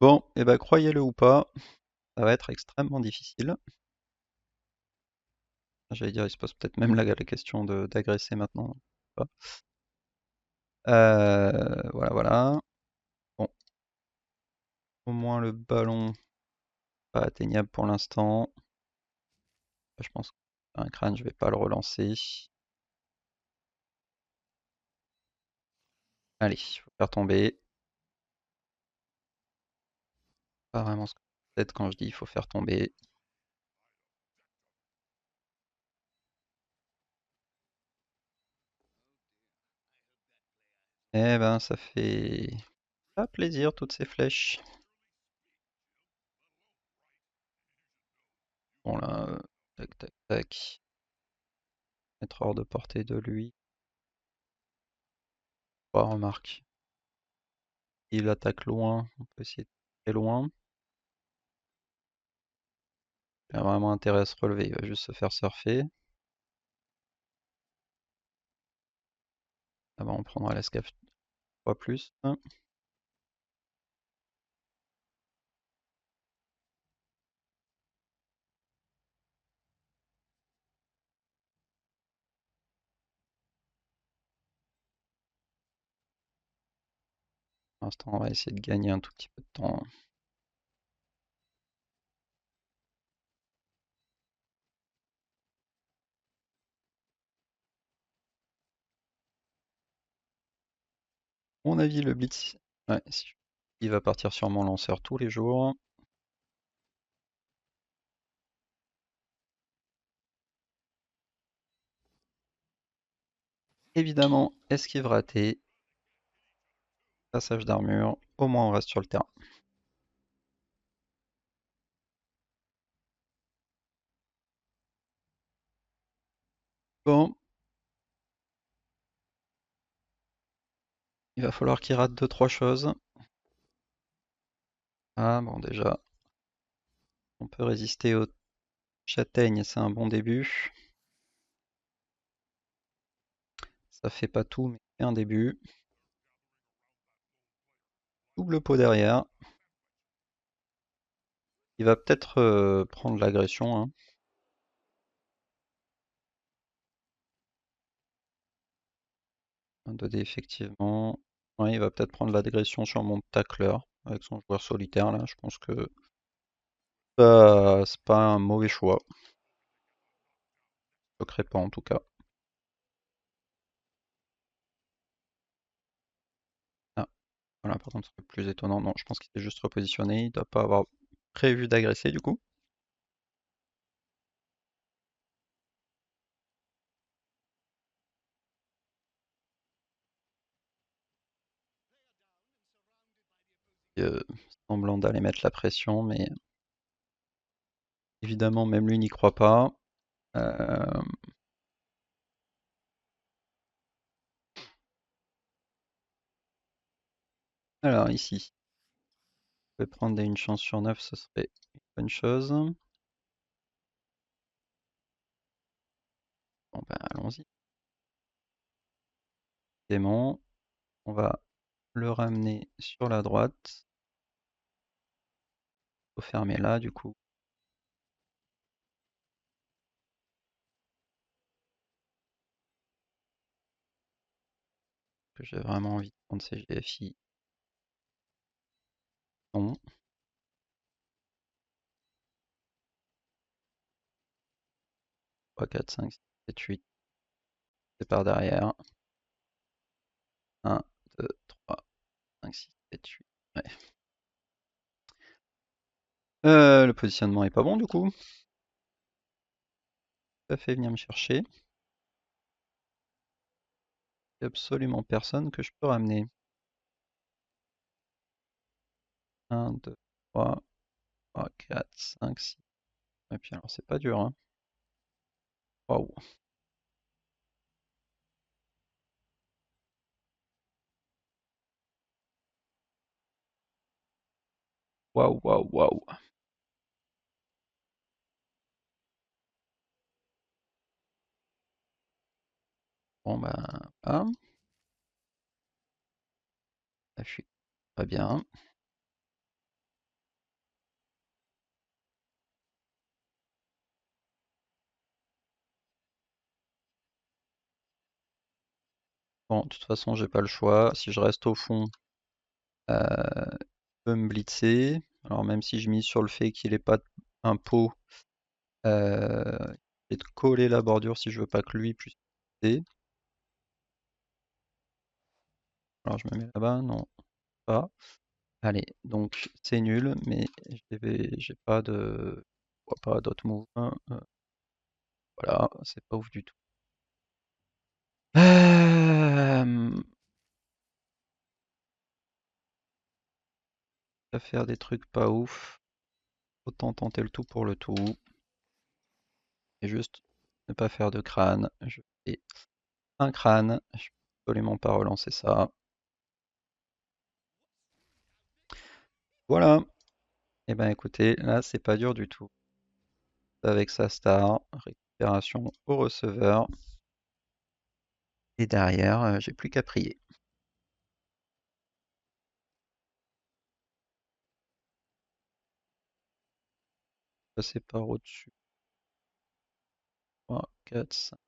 Bon, et bah croyez-le ou pas, ça va être extrêmement difficile. J'allais dire, il se pose peut-être même la question d'agresser maintenant. Voilà, voilà. Bon, au moins le ballon pas atteignable pour l'instant. Je pense qu'un crâne, je vais pas le relancer. Allez, faut faire tomber. Pas vraiment ce que c'est quand je dis il faut faire tomber. Eh ben, ça fait pas plaisir toutes ces flèches. Bon là, tac, tac, tac. Être hors de portée de lui. Oh, remarque. Il attaque loin. On peut essayer de très loin. Il a vraiment intérêt à se relever. Il va juste se faire surfer. Ah bah, on prendra l'escaf 3 plus. Pour l'instant, on va essayer de gagner un tout petit peu de temps. À mon avis, le blitz, ouais, il va partir sur mon lanceur tous les jours. Évidemment, esquive ratée. Passage d'armure. Au moins, on reste sur le terrain. Bon, il va falloir qu'il rate deux trois choses. Ah bon, déjà, on peut résister aux châtaignes, c'est un bon début. Ça fait pas tout, mais c'est un début. Double pot derrière. Il va peut-être prendre l'agression, hein. Un 2D effectivement. Ouais, il va peut-être prendre l'agression sur mon tacleur avec son joueur solitaire là. Je pense que c'est pas un mauvais choix. Je ne crée pas en tout cas. Ah, voilà, par contre, c'est plus étonnant. Non, je pense qu'il s'est juste repositionné. Il doit pas avoir prévu d'agresser du coup. Euh, Semblant d'aller mettre la pression, mais évidemment, même lui n'y croit pas. Euh, alors ici, je vais prendre une chance sur 9, ce serait une bonne chose. Bon ben allons-y. Démon, on va le ramener sur la droite. Faut fermer là du coup. Que j'ai vraiment envie de prendre ces GFI. Non. 3, 4, 5, 6, 7, 8. C'est par derrière. 1, 2, 3, 5, 6, 7, 8. Ouais. Le positionnement est pas bon du coup. tout à fait venir me chercher. Il n'y a absolument personne que je peux ramener. 1, 2, 3, 4, 5, 6. Et puis alors c'est pas dur, hein. Waouh. Waouh, waouh, waouh. Bon bah, ah, là, je suis pas bien. Bon, de toute façon, j'ai pas le choix. Si je reste au fond, il peut me blitzer. Alors même si je mise sur le fait qu'il ait pas un pot, et de coller la bordure si je veux pas que lui puisse blitzer. Alors je me mets là-bas, non, pas. Allez, donc c'est nul, mais j'ai pas de, je vois pas d'autres moves. Voilà, c'est pas ouf du tout. À faire des trucs pas ouf, autant tenter le tout pour le tout. Et juste ne pas faire de crâne. Je fais un crâne, je peux absolument pas relancer ça. Voilà. Et ben écoutez, là c'est pas dur du tout. Avec sa star, récupération au receveur. Et derrière, j'ai plus qu'à prier. Passer par au-dessus. 3, 4, 5.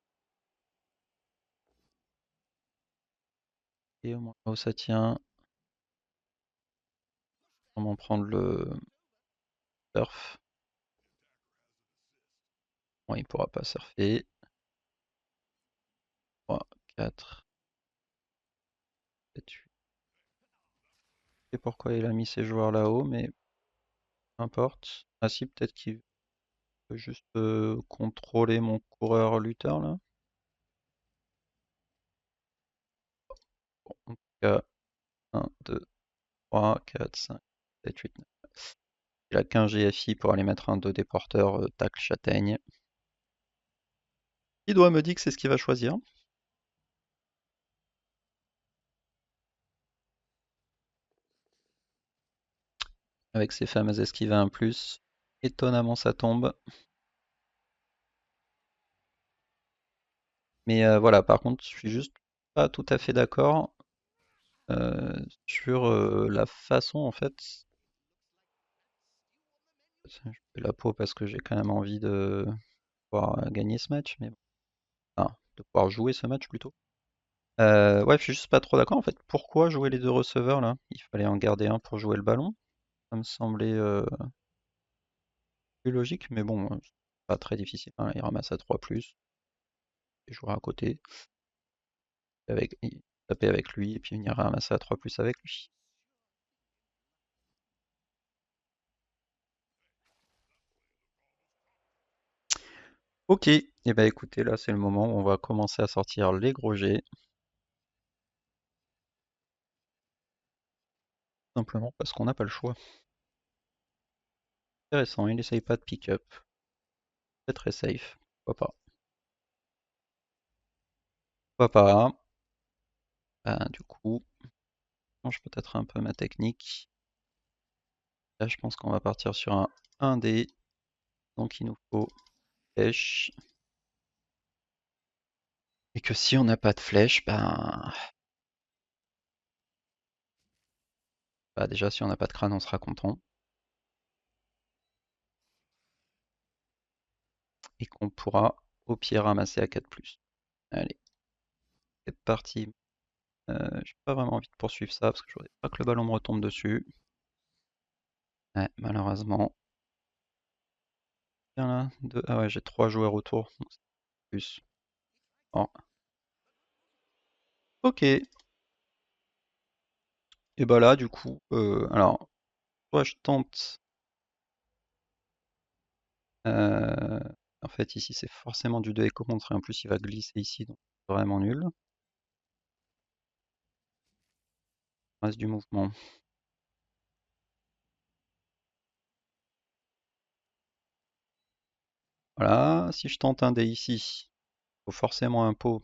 Et au moins là où ça tient. Comment prendre le surf. Bon, il pourra pas surfer. 3, 4, 7, 8. Je sais pourquoi il a mis ses joueurs là-haut, mais peu importe. Ah si, peut-être qu'il veut juste contrôler mon coureur lutteur là. Bon, en tout cas, 1, 2, 3, 4, 5, 7, 8, 9. Il a qu'un GFI pour aller mettre un 2 des porteurs, tacle châtaigne. Il doit me dire que c'est ce qu'il va choisir. Avec ses fameuses esquives à 1+. Étonnamment ça tombe. Mais voilà, par contre, je suis juste pas tout à fait d'accord sur la façon en fait. Je fais la peau parce que j'ai quand même envie de pouvoir gagner ce match, mais bon. Enfin, de pouvoir jouer ce match plutôt. Ouais, je suis juste pas trop d'accord en fait. Pourquoi jouer les deux receveurs là? Il fallait en garder un pour jouer le ballon. Ça me semblait plus logique, mais bon, c'est pas très difficile, hein. Il ramasse à 3+, et jouera à côté. Il taper avec lui, et puis venir ramasser à 3+ avec lui. Ok, et bah écoutez, là c'est le moment où on va commencer à sortir les gros jets. Simplement parce qu'on n'a pas le choix. Intéressant, il essaye pas de pick-up. C'est très safe. Pourquoi pas? Pourquoi pas? Ben, du coup, je change peut-être un peu ma technique. Là, je pense qu'on va partir sur un 1D. Donc, il nous faut flèche. Et que si on n'a pas de flèche, bah, déjà, si on n'a pas de crâne, on sera content. Et qu'on pourra au pire ramasser à 4+. Allez, c'est parti. J'ai pas vraiment envie de poursuivre ça parce que je voudrais pas que le ballon me retombe dessus. Ouais, malheureusement. Tiens là, deux. Ah ouais, j'ai 3 joueurs autour. Donc c'est plus. Bon. Ok. Et bah là, du coup, alors, soit je tente. En fait ici c'est forcément du 2 écho contre et en plus il va glisser ici, donc c'est vraiment nul. Il reste du mouvement. Voilà, si je tente un dé ici, faut forcément un pot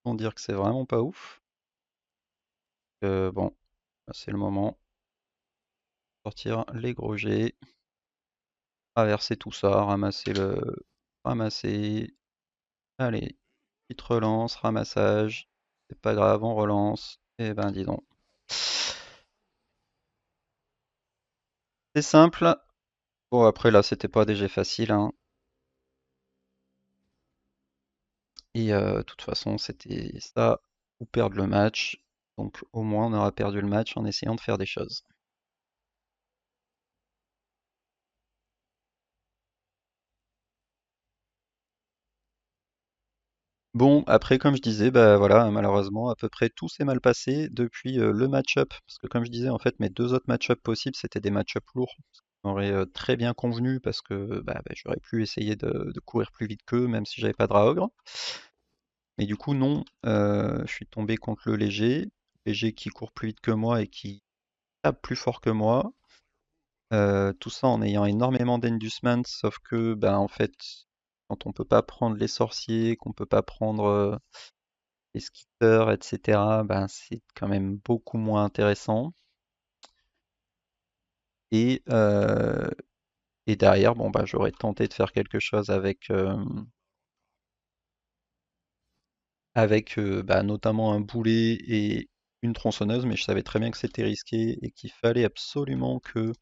pour dire que c'est vraiment pas ouf. Bon, c'est le moment. Sortir les gros jets, traverser tout ça, ramasser le... Ramasser. Allez, petite relance, ramassage. C'est pas grave, on relance. Et ben dis donc. C'est simple. Bon après là c'était pas des jets faciles, hein. Et de toute façon c'était ça ou perdre le match. Donc au moins on aura perdu le match en essayant de faire des choses. Bon, après, comme je disais, bah voilà, malheureusement, à peu près tout s'est mal passé depuis le match-up. Parce que comme je disais, en fait, mes deux autres match-up possibles, c'était des match-up lourds. Ce qui m'aurait très bien convenu parce que j'aurais pu essayer de courir plus vite qu'eux, même si j'avais pas de Raogre. Mais du coup, non, je suis tombé contre le léger. Léger qui court plus vite que moi et qui tape plus fort que moi. Tout ça en ayant énormément d'Inducement, sauf que, en fait, quand on peut pas prendre les sorciers, qu'on peut pas prendre les skippers, etc., c'est quand même beaucoup moins intéressant. Et, euh, et derrière, bon, j'aurais tenté de faire quelque chose avec notamment un boulet et une tronçonneuse, mais je savais très bien que c'était risqué et qu'il fallait absolument que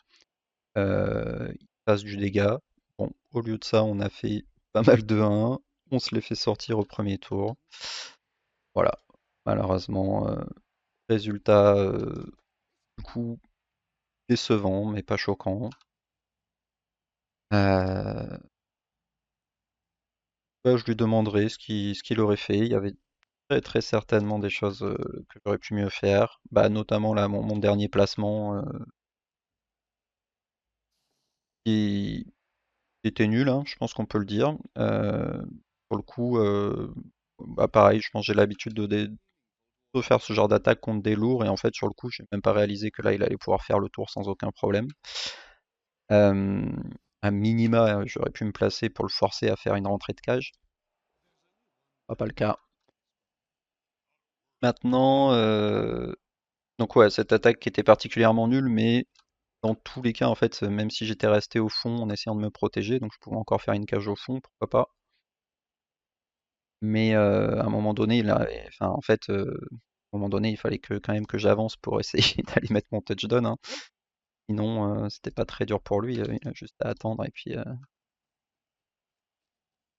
il fasse du dégât. Bon, au lieu de ça, on a fait pas mal de 1, on se les fait sortir au premier tour. Voilà, malheureusement, résultat du coup décevant, mais pas choquant. Euh, je lui demanderai ce qu'il aurait fait. Il y avait très très certainement des choses que j'aurais pu mieux faire. Notamment là, mon dernier placement qui était nul, hein, je pense qu'on peut le dire. Pour le coup, pareil, je pense que j'ai l'habitude de faire ce genre d'attaque contre des lourds, et en fait, sur le coup, j'ai même pas réalisé que là, il allait pouvoir faire le tour sans aucun problème. Euh, à minima, j'aurais pu me placer pour le forcer à faire une rentrée de cage. Pas le cas. Maintenant, donc ouais, cette attaque qui était particulièrement nulle, mais dans tous les cas, en fait, même si j'étais resté au fond en essayant de me protéger, donc je pouvais encore faire une cage au fond, pourquoi pas. Mais à un moment donné, enfin, en fait, à un moment donné, il fallait quand même que j'avance pour essayer d'aller mettre mon touchdown, hein. Sinon, c'était pas très dur pour lui, il a juste à attendre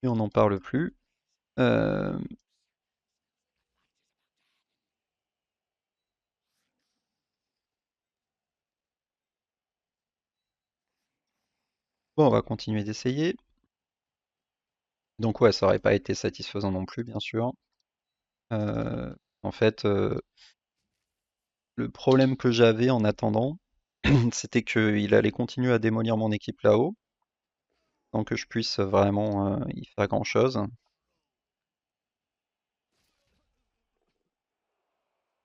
et on n'en parle plus. Euh, bon, on va continuer d'essayer. Donc ouais, ça aurait pas été satisfaisant non plus, bien sûr. Euh, en fait, le problème que j'avais en attendant, c'était qu'il allait continuer à démolir mon équipe là-haut, sans que je puisse vraiment y faire grand-chose.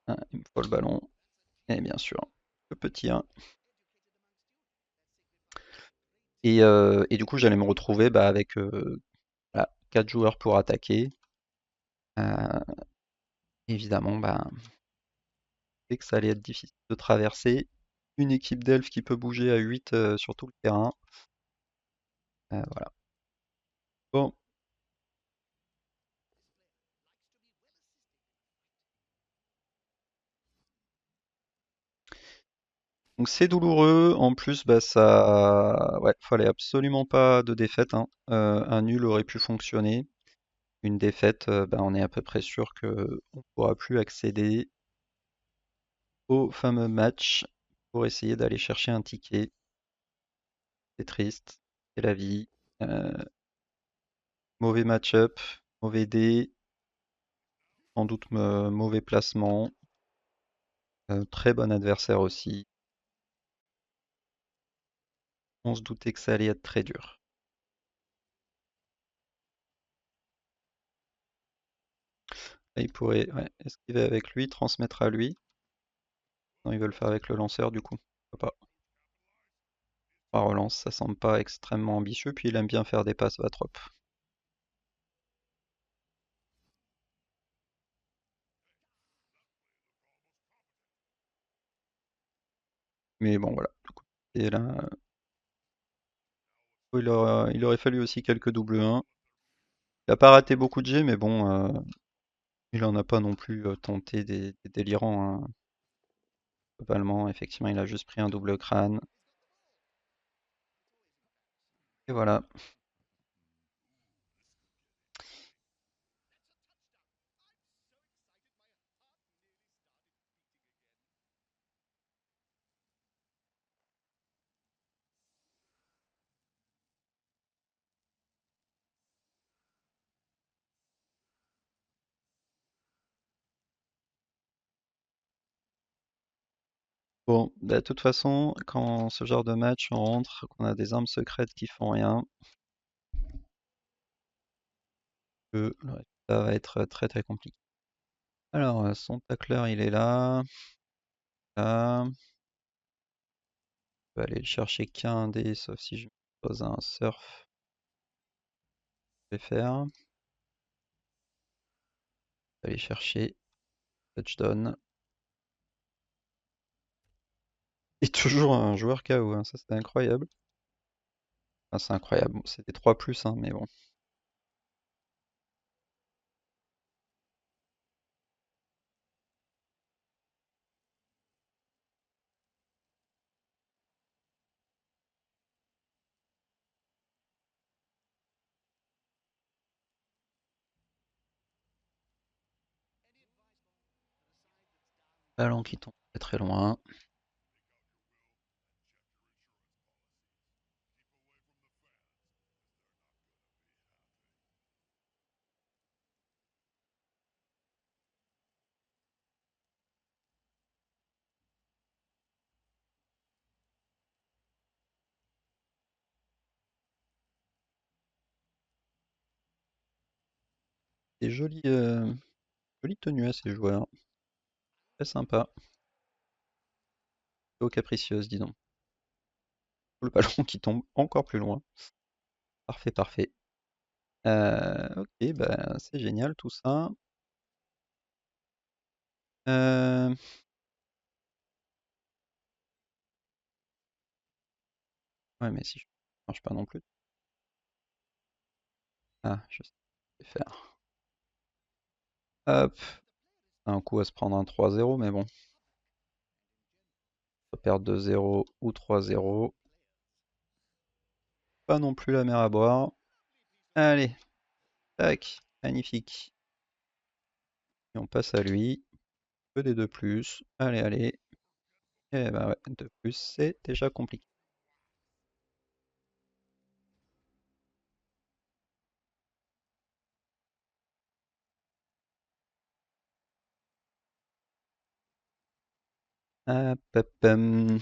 Ah, il me faut le ballon, et bien sûr, le petit 1. Et du coup, j'allais me retrouver avec voilà, 4 joueurs pour attaquer. Euh, évidemment, dès que ça allait être difficile de traverser, une équipe d'elfes qui peut bouger à 8 sur tout le terrain. Voilà. Bon, donc c'est douloureux. En plus, ouais, fallait absolument pas de défaite, hein. Un nul aurait pu fonctionner. Une défaite, on est à peu près sûr que on pourra plus accéder au fameux match pour essayer d'aller chercher un ticket. C'est triste, c'est la vie. Euh, mauvais match-up, mauvais dé, sans doute mauvais placement. Très bon adversaire aussi. On se doutait que ça allait être très dur. Là, il pourrait esquiver avec lui, transmettre à lui. Non, il veut le faire avec le lanceur du coup. Pourquoi pas. La relance, ça semble pas extrêmement ambitieux, puis il aime bien faire des passes Vatrop. Mais bon voilà. Du coup, et là, il aurait fallu aussi quelques double 1. Il a pas raté beaucoup de jets, mais bon, il en a pas non plus tenté des délirants, hein. Globalement, effectivement, il a juste pris un double crâne. Et voilà. Bon, bah, de toute façon, quand ce genre de match on rentre, qu'on a des armes secrètes qui font rien, le résultat va être très très compliqué. Alors, son tacleur il est là. Là. Je vais aller le chercher qu'un dé, sauf si je pose un surf. Je vais faire. Aller chercher touchdown. Et toujours un joueur KO, hein, ça c'était incroyable. Enfin, c'est incroyable, bon, c'était 3 plus, hein, mais bon. Ballon qui tombe très très loin. Des jolies tenues à ces joueurs. Très sympa. Plutôt capricieuse, dis donc. Le ballon qui tombe encore plus loin. Parfait, parfait. Ok, bah c'est génial tout ça. Euh, Ouais, mais si je marche pas non plus. Ah, je sais ce que je vais faire. Hop, un coup à se prendre un 3-0, mais bon, on peut perdre 2-0 ou 3-0. Pas non plus la mer à boire. Allez, tac, magnifique. Et on passe à lui. Que des 2 plus. Allez, allez. Et bah ouais, 2 plus, c'est déjà compliqué. Hop, hop, on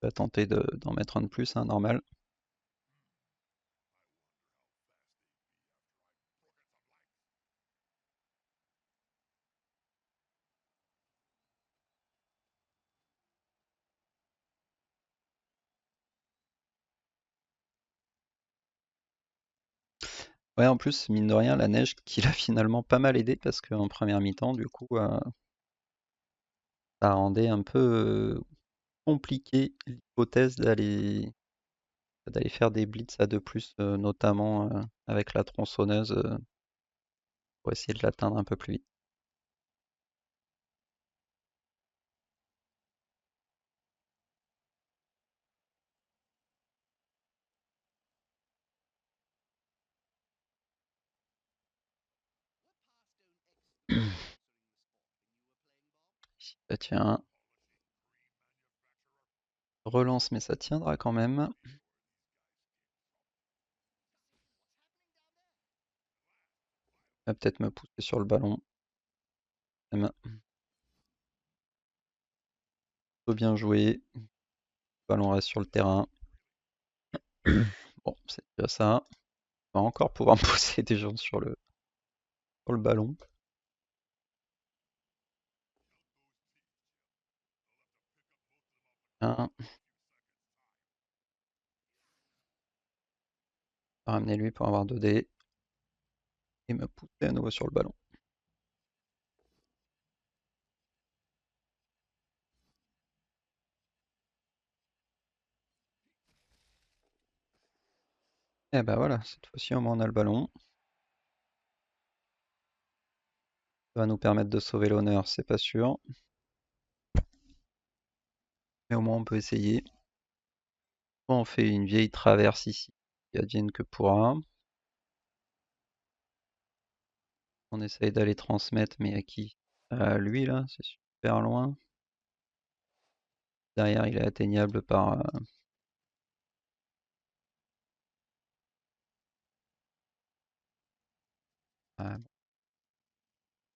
va tenter d'en mettre un de plus, hein, normal. Ouais, en plus, mine de rien, la neige qui l'a finalement pas mal aidé parce qu'en première mi-temps, du coup, ça rendait un peu compliqué l'hypothèse d'aller faire des blitz à 2 plus, notamment avec la tronçonneuse pour essayer de l'atteindre un peu plus vite. Ça tient, relance, mais ça tiendra quand même. Va peut-être me pousser sur le ballon. Plutôt bien joué. Le ballon reste sur le terrain. Bon, c'est déjà ça. On va encore pouvoir me pousser des gens sur le. sur le ballon. Un, ramener lui pour avoir 2 dés et me pousser à nouveau sur le ballon. Et bah voilà, cette fois-ci au moins on a le ballon. Ça va nous permettre de sauver l'honneur, c'est pas sûr. Mais au moins on peut essayer. On fait une vieille traverse ici, qui advienne que pourra. On essaye d'aller transmettre, mais à qui? À lui là, c'est super loin. Derrière, il est atteignable par.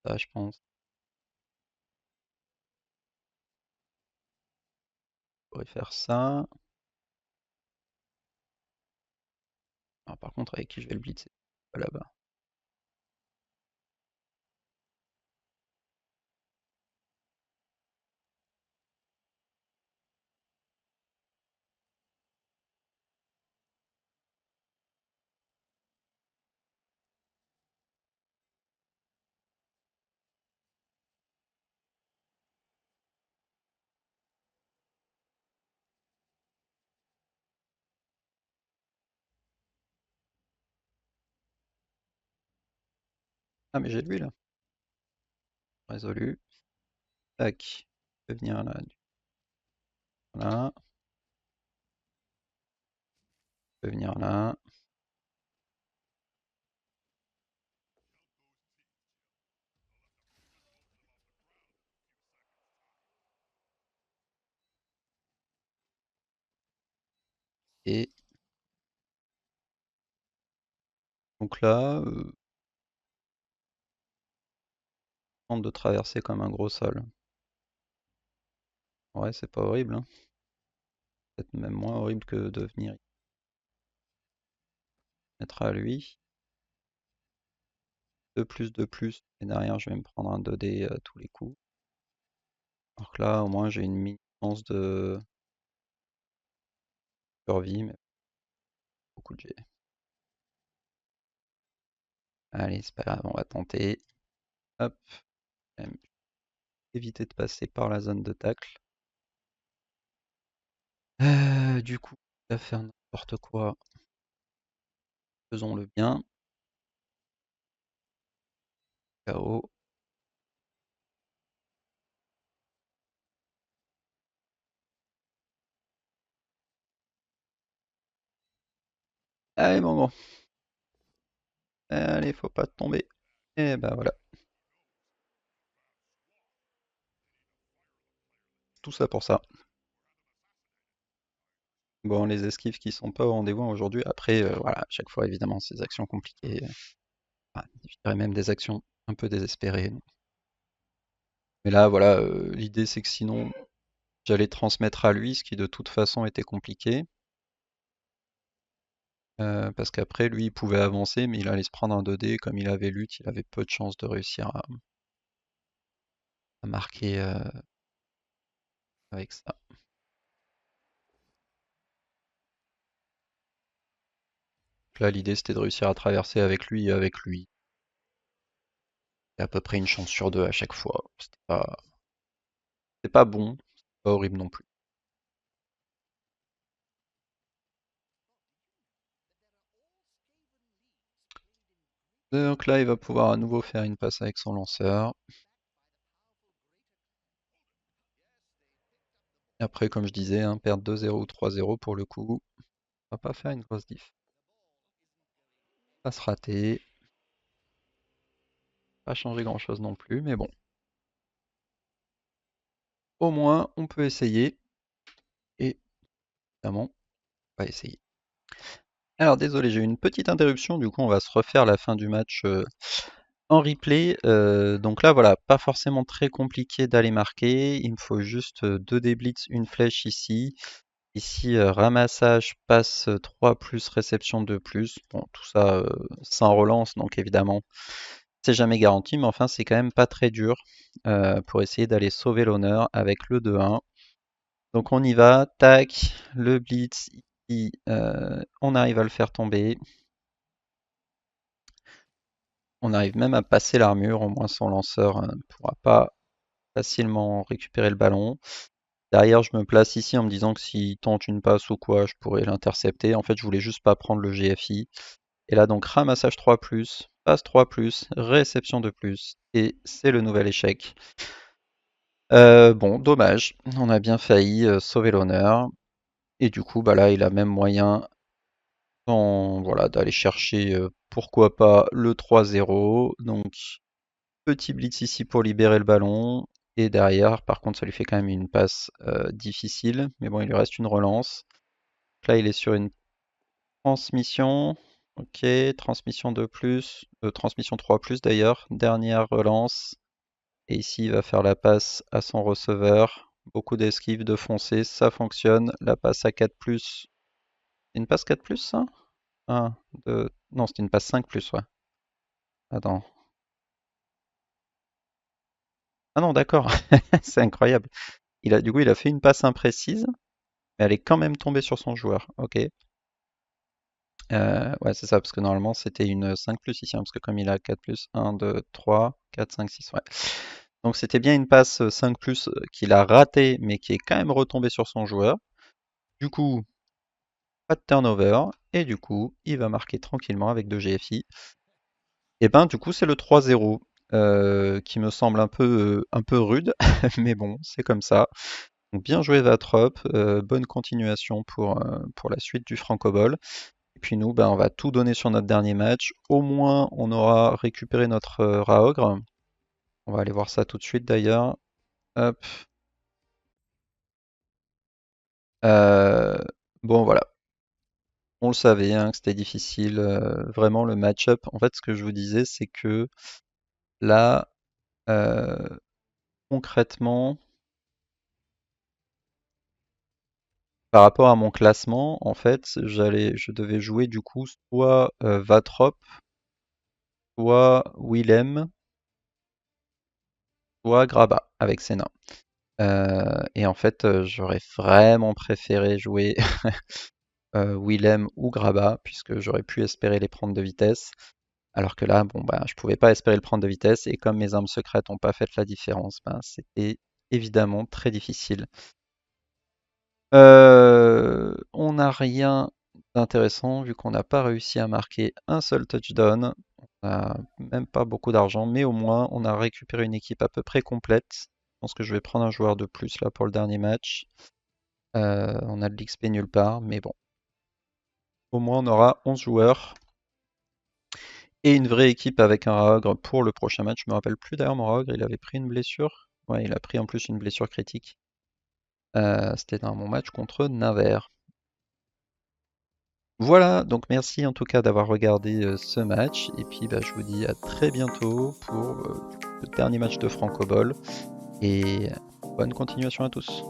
Ça, je pense. Je pourrais faire ça. Alors, par contre, avec qui je vais le blitzer? Pas là-bas. Ah, mais j'ai lui là. Résolu. Tac. Je peux venir là. Voilà. Je peux venir là. Et donc là, tente de traverser comme un gros sol. Ouais, c'est pas horrible, hein. Peut-être même moins horrible que de venir mettre à lui. 2+2+. Et derrière, je vais me prendre un 2D à tous les coups. Alors que là, au moins, j'ai une mini-chance de survie, mais beaucoup de G. Allez, c'est pas grave, on va tenter. Hop. Éviter de passer par la zone de tacle. Du coup, on va faire n'importe quoi. Faisons-le bien. KO. Allez, mon grand. Allez, faut pas tomber. Et bah voilà. Tout ça pour ça. Bon, les esquives qui sont pas au rendez-vous aujourd'hui. Après, voilà, à chaque fois, évidemment, ces actions compliquées. Enfin, je dirais même des actions un peu désespérées. Mais là, voilà, l'idée c'est que sinon, j'allais transmettre à lui, ce qui de toute façon était compliqué. Parce qu'après, lui, il pouvait avancer, mais il allait se prendre un 2D. Comme il avait lutte, il avait peu de chances de réussir à marquer avec ça. Donc là, l'idée c'était de réussir à traverser avec lui et avec lui. Et à peu près une chance sur deux à chaque fois. C'était pas bon, pas horrible non plus. Donc là, il va pouvoir à nouveau faire une passe avec son lanceur. Et après, comme je disais, hein, perdre 2-0 ou 3-0 pour le coup, on va pas faire une grosse diff. Pas se rater, pas changer grand chose non plus, mais bon. Au moins, on peut essayer. Et évidemment, on va essayer. Alors désolé, j'ai eu une petite interruption, du coup on va se refaire la fin du match en replay. Donc là voilà, pas forcément très compliqué d'aller marquer, il me faut juste 2 dés blitz, une flèche ici. Ici ramassage, passe 3 plus réception 2 plus. Bon tout ça sans relance, donc évidemment C'est jamais garanti, mais enfin c'est quand même pas très dur pour essayer d'aller sauver l'honneur avec le 2-1. Donc on y va, tac, le blitz, ici, on arrive à le faire tomber. On arrive même à passer l'armure, au moins son lanceur ne pourra pas facilement récupérer le ballon. Derrière, je me place ici en me disant que s'il tente une passe ou quoi, je pourrais l'intercepter. En fait, je voulais juste pas prendre le GFI. Et là, donc, ramassage 3+, passe 3+, réception de plus. Et c'est le nouvel échec. Bon, dommage. On a bien failli sauver l'honneur. Et du coup, bah là, il a même moyen voilà, d'aller chercher, pourquoi pas, le 3-0. Donc, petit blitz ici pour libérer le ballon. Et derrière, par contre, ça lui fait quand même une passe difficile. Mais bon, il lui reste une relance. Donc là, il est sur une transmission. Ok, transmission 2+, transmission 3+, d'ailleurs. Dernière relance. Et ici, il va faire la passe à son receveur. Beaucoup d'esquives, de foncer, ça fonctionne. La passe à 4+. C'est une passe 4+, ça? 1, 2... Non, c'était une passe 5+, ouais. Attends. Ah non, d'accord. C'est incroyable. Du coup, il a fait une passe imprécise, mais elle est quand même tombée sur son joueur. Ok. Ouais, c'est ça, parce que normalement, c'était une 5+ ici, hein, parce que comme il a 4+, 1, 2, 3, 4, 5, 6, ouais. Donc c'était bien une passe 5+, qu'il a ratée, mais qui est quand même retombée sur son joueur. Du coup, pas de turnover, et du coup, il va marquer tranquillement avec 2 GFI. Et ben, du coup, c'est le 3-0, qui me semble un peu rude, mais bon, c'est comme ça. Donc bien joué Vatrop, bonne continuation pour la suite du Franco-Ball. Et puis nous, ben, on va tout donner sur notre dernier match. Au moins, on aura récupéré notre Raogre. On va aller voir ça tout de suite d'ailleurs. Hop. Euh, bon, voilà. On le savait, hein, que c'était difficile. Vraiment, le match-up. En fait, ce que je vous disais, c'est que là, euh, concrètement, par rapport à mon classement, en fait, je devais jouer du coup soit Vatrop, soit Willem, soit Graba avec Senna. Et en fait, j'aurais vraiment préféré jouer Willem ou Graba, puisque j'aurais pu espérer les prendre de vitesse. Alors que là, bon, bah, je pouvais pas espérer le prendre de vitesse, et comme mes armes secrètes n'ont pas fait la différence, ben, c'était évidemment très difficile. On n'a rien d'intéressant vu qu'on n'a pas réussi à marquer un seul touchdown. On n'a même pas beaucoup d'argent, mais au moins on a récupéré une équipe à peu près complète. Je pense que je vais prendre un joueur de plus là pour le dernier match. On a de l'XP nulle part, mais bon. Au moins on aura 11 joueurs et une vraie équipe avec un Raogre pour le prochain match. Je me rappelle plus d'ailleurs, mon Raogre, il avait pris une blessure. Ouais, il a pris en plus une blessure critique. C'était dans mon match contre Navarre. Voilà, donc merci en tout cas d'avoir regardé ce match. Et puis bah, je vous dis à très bientôt pour le dernier match de Franco-Ball. Et bonne continuation à tous.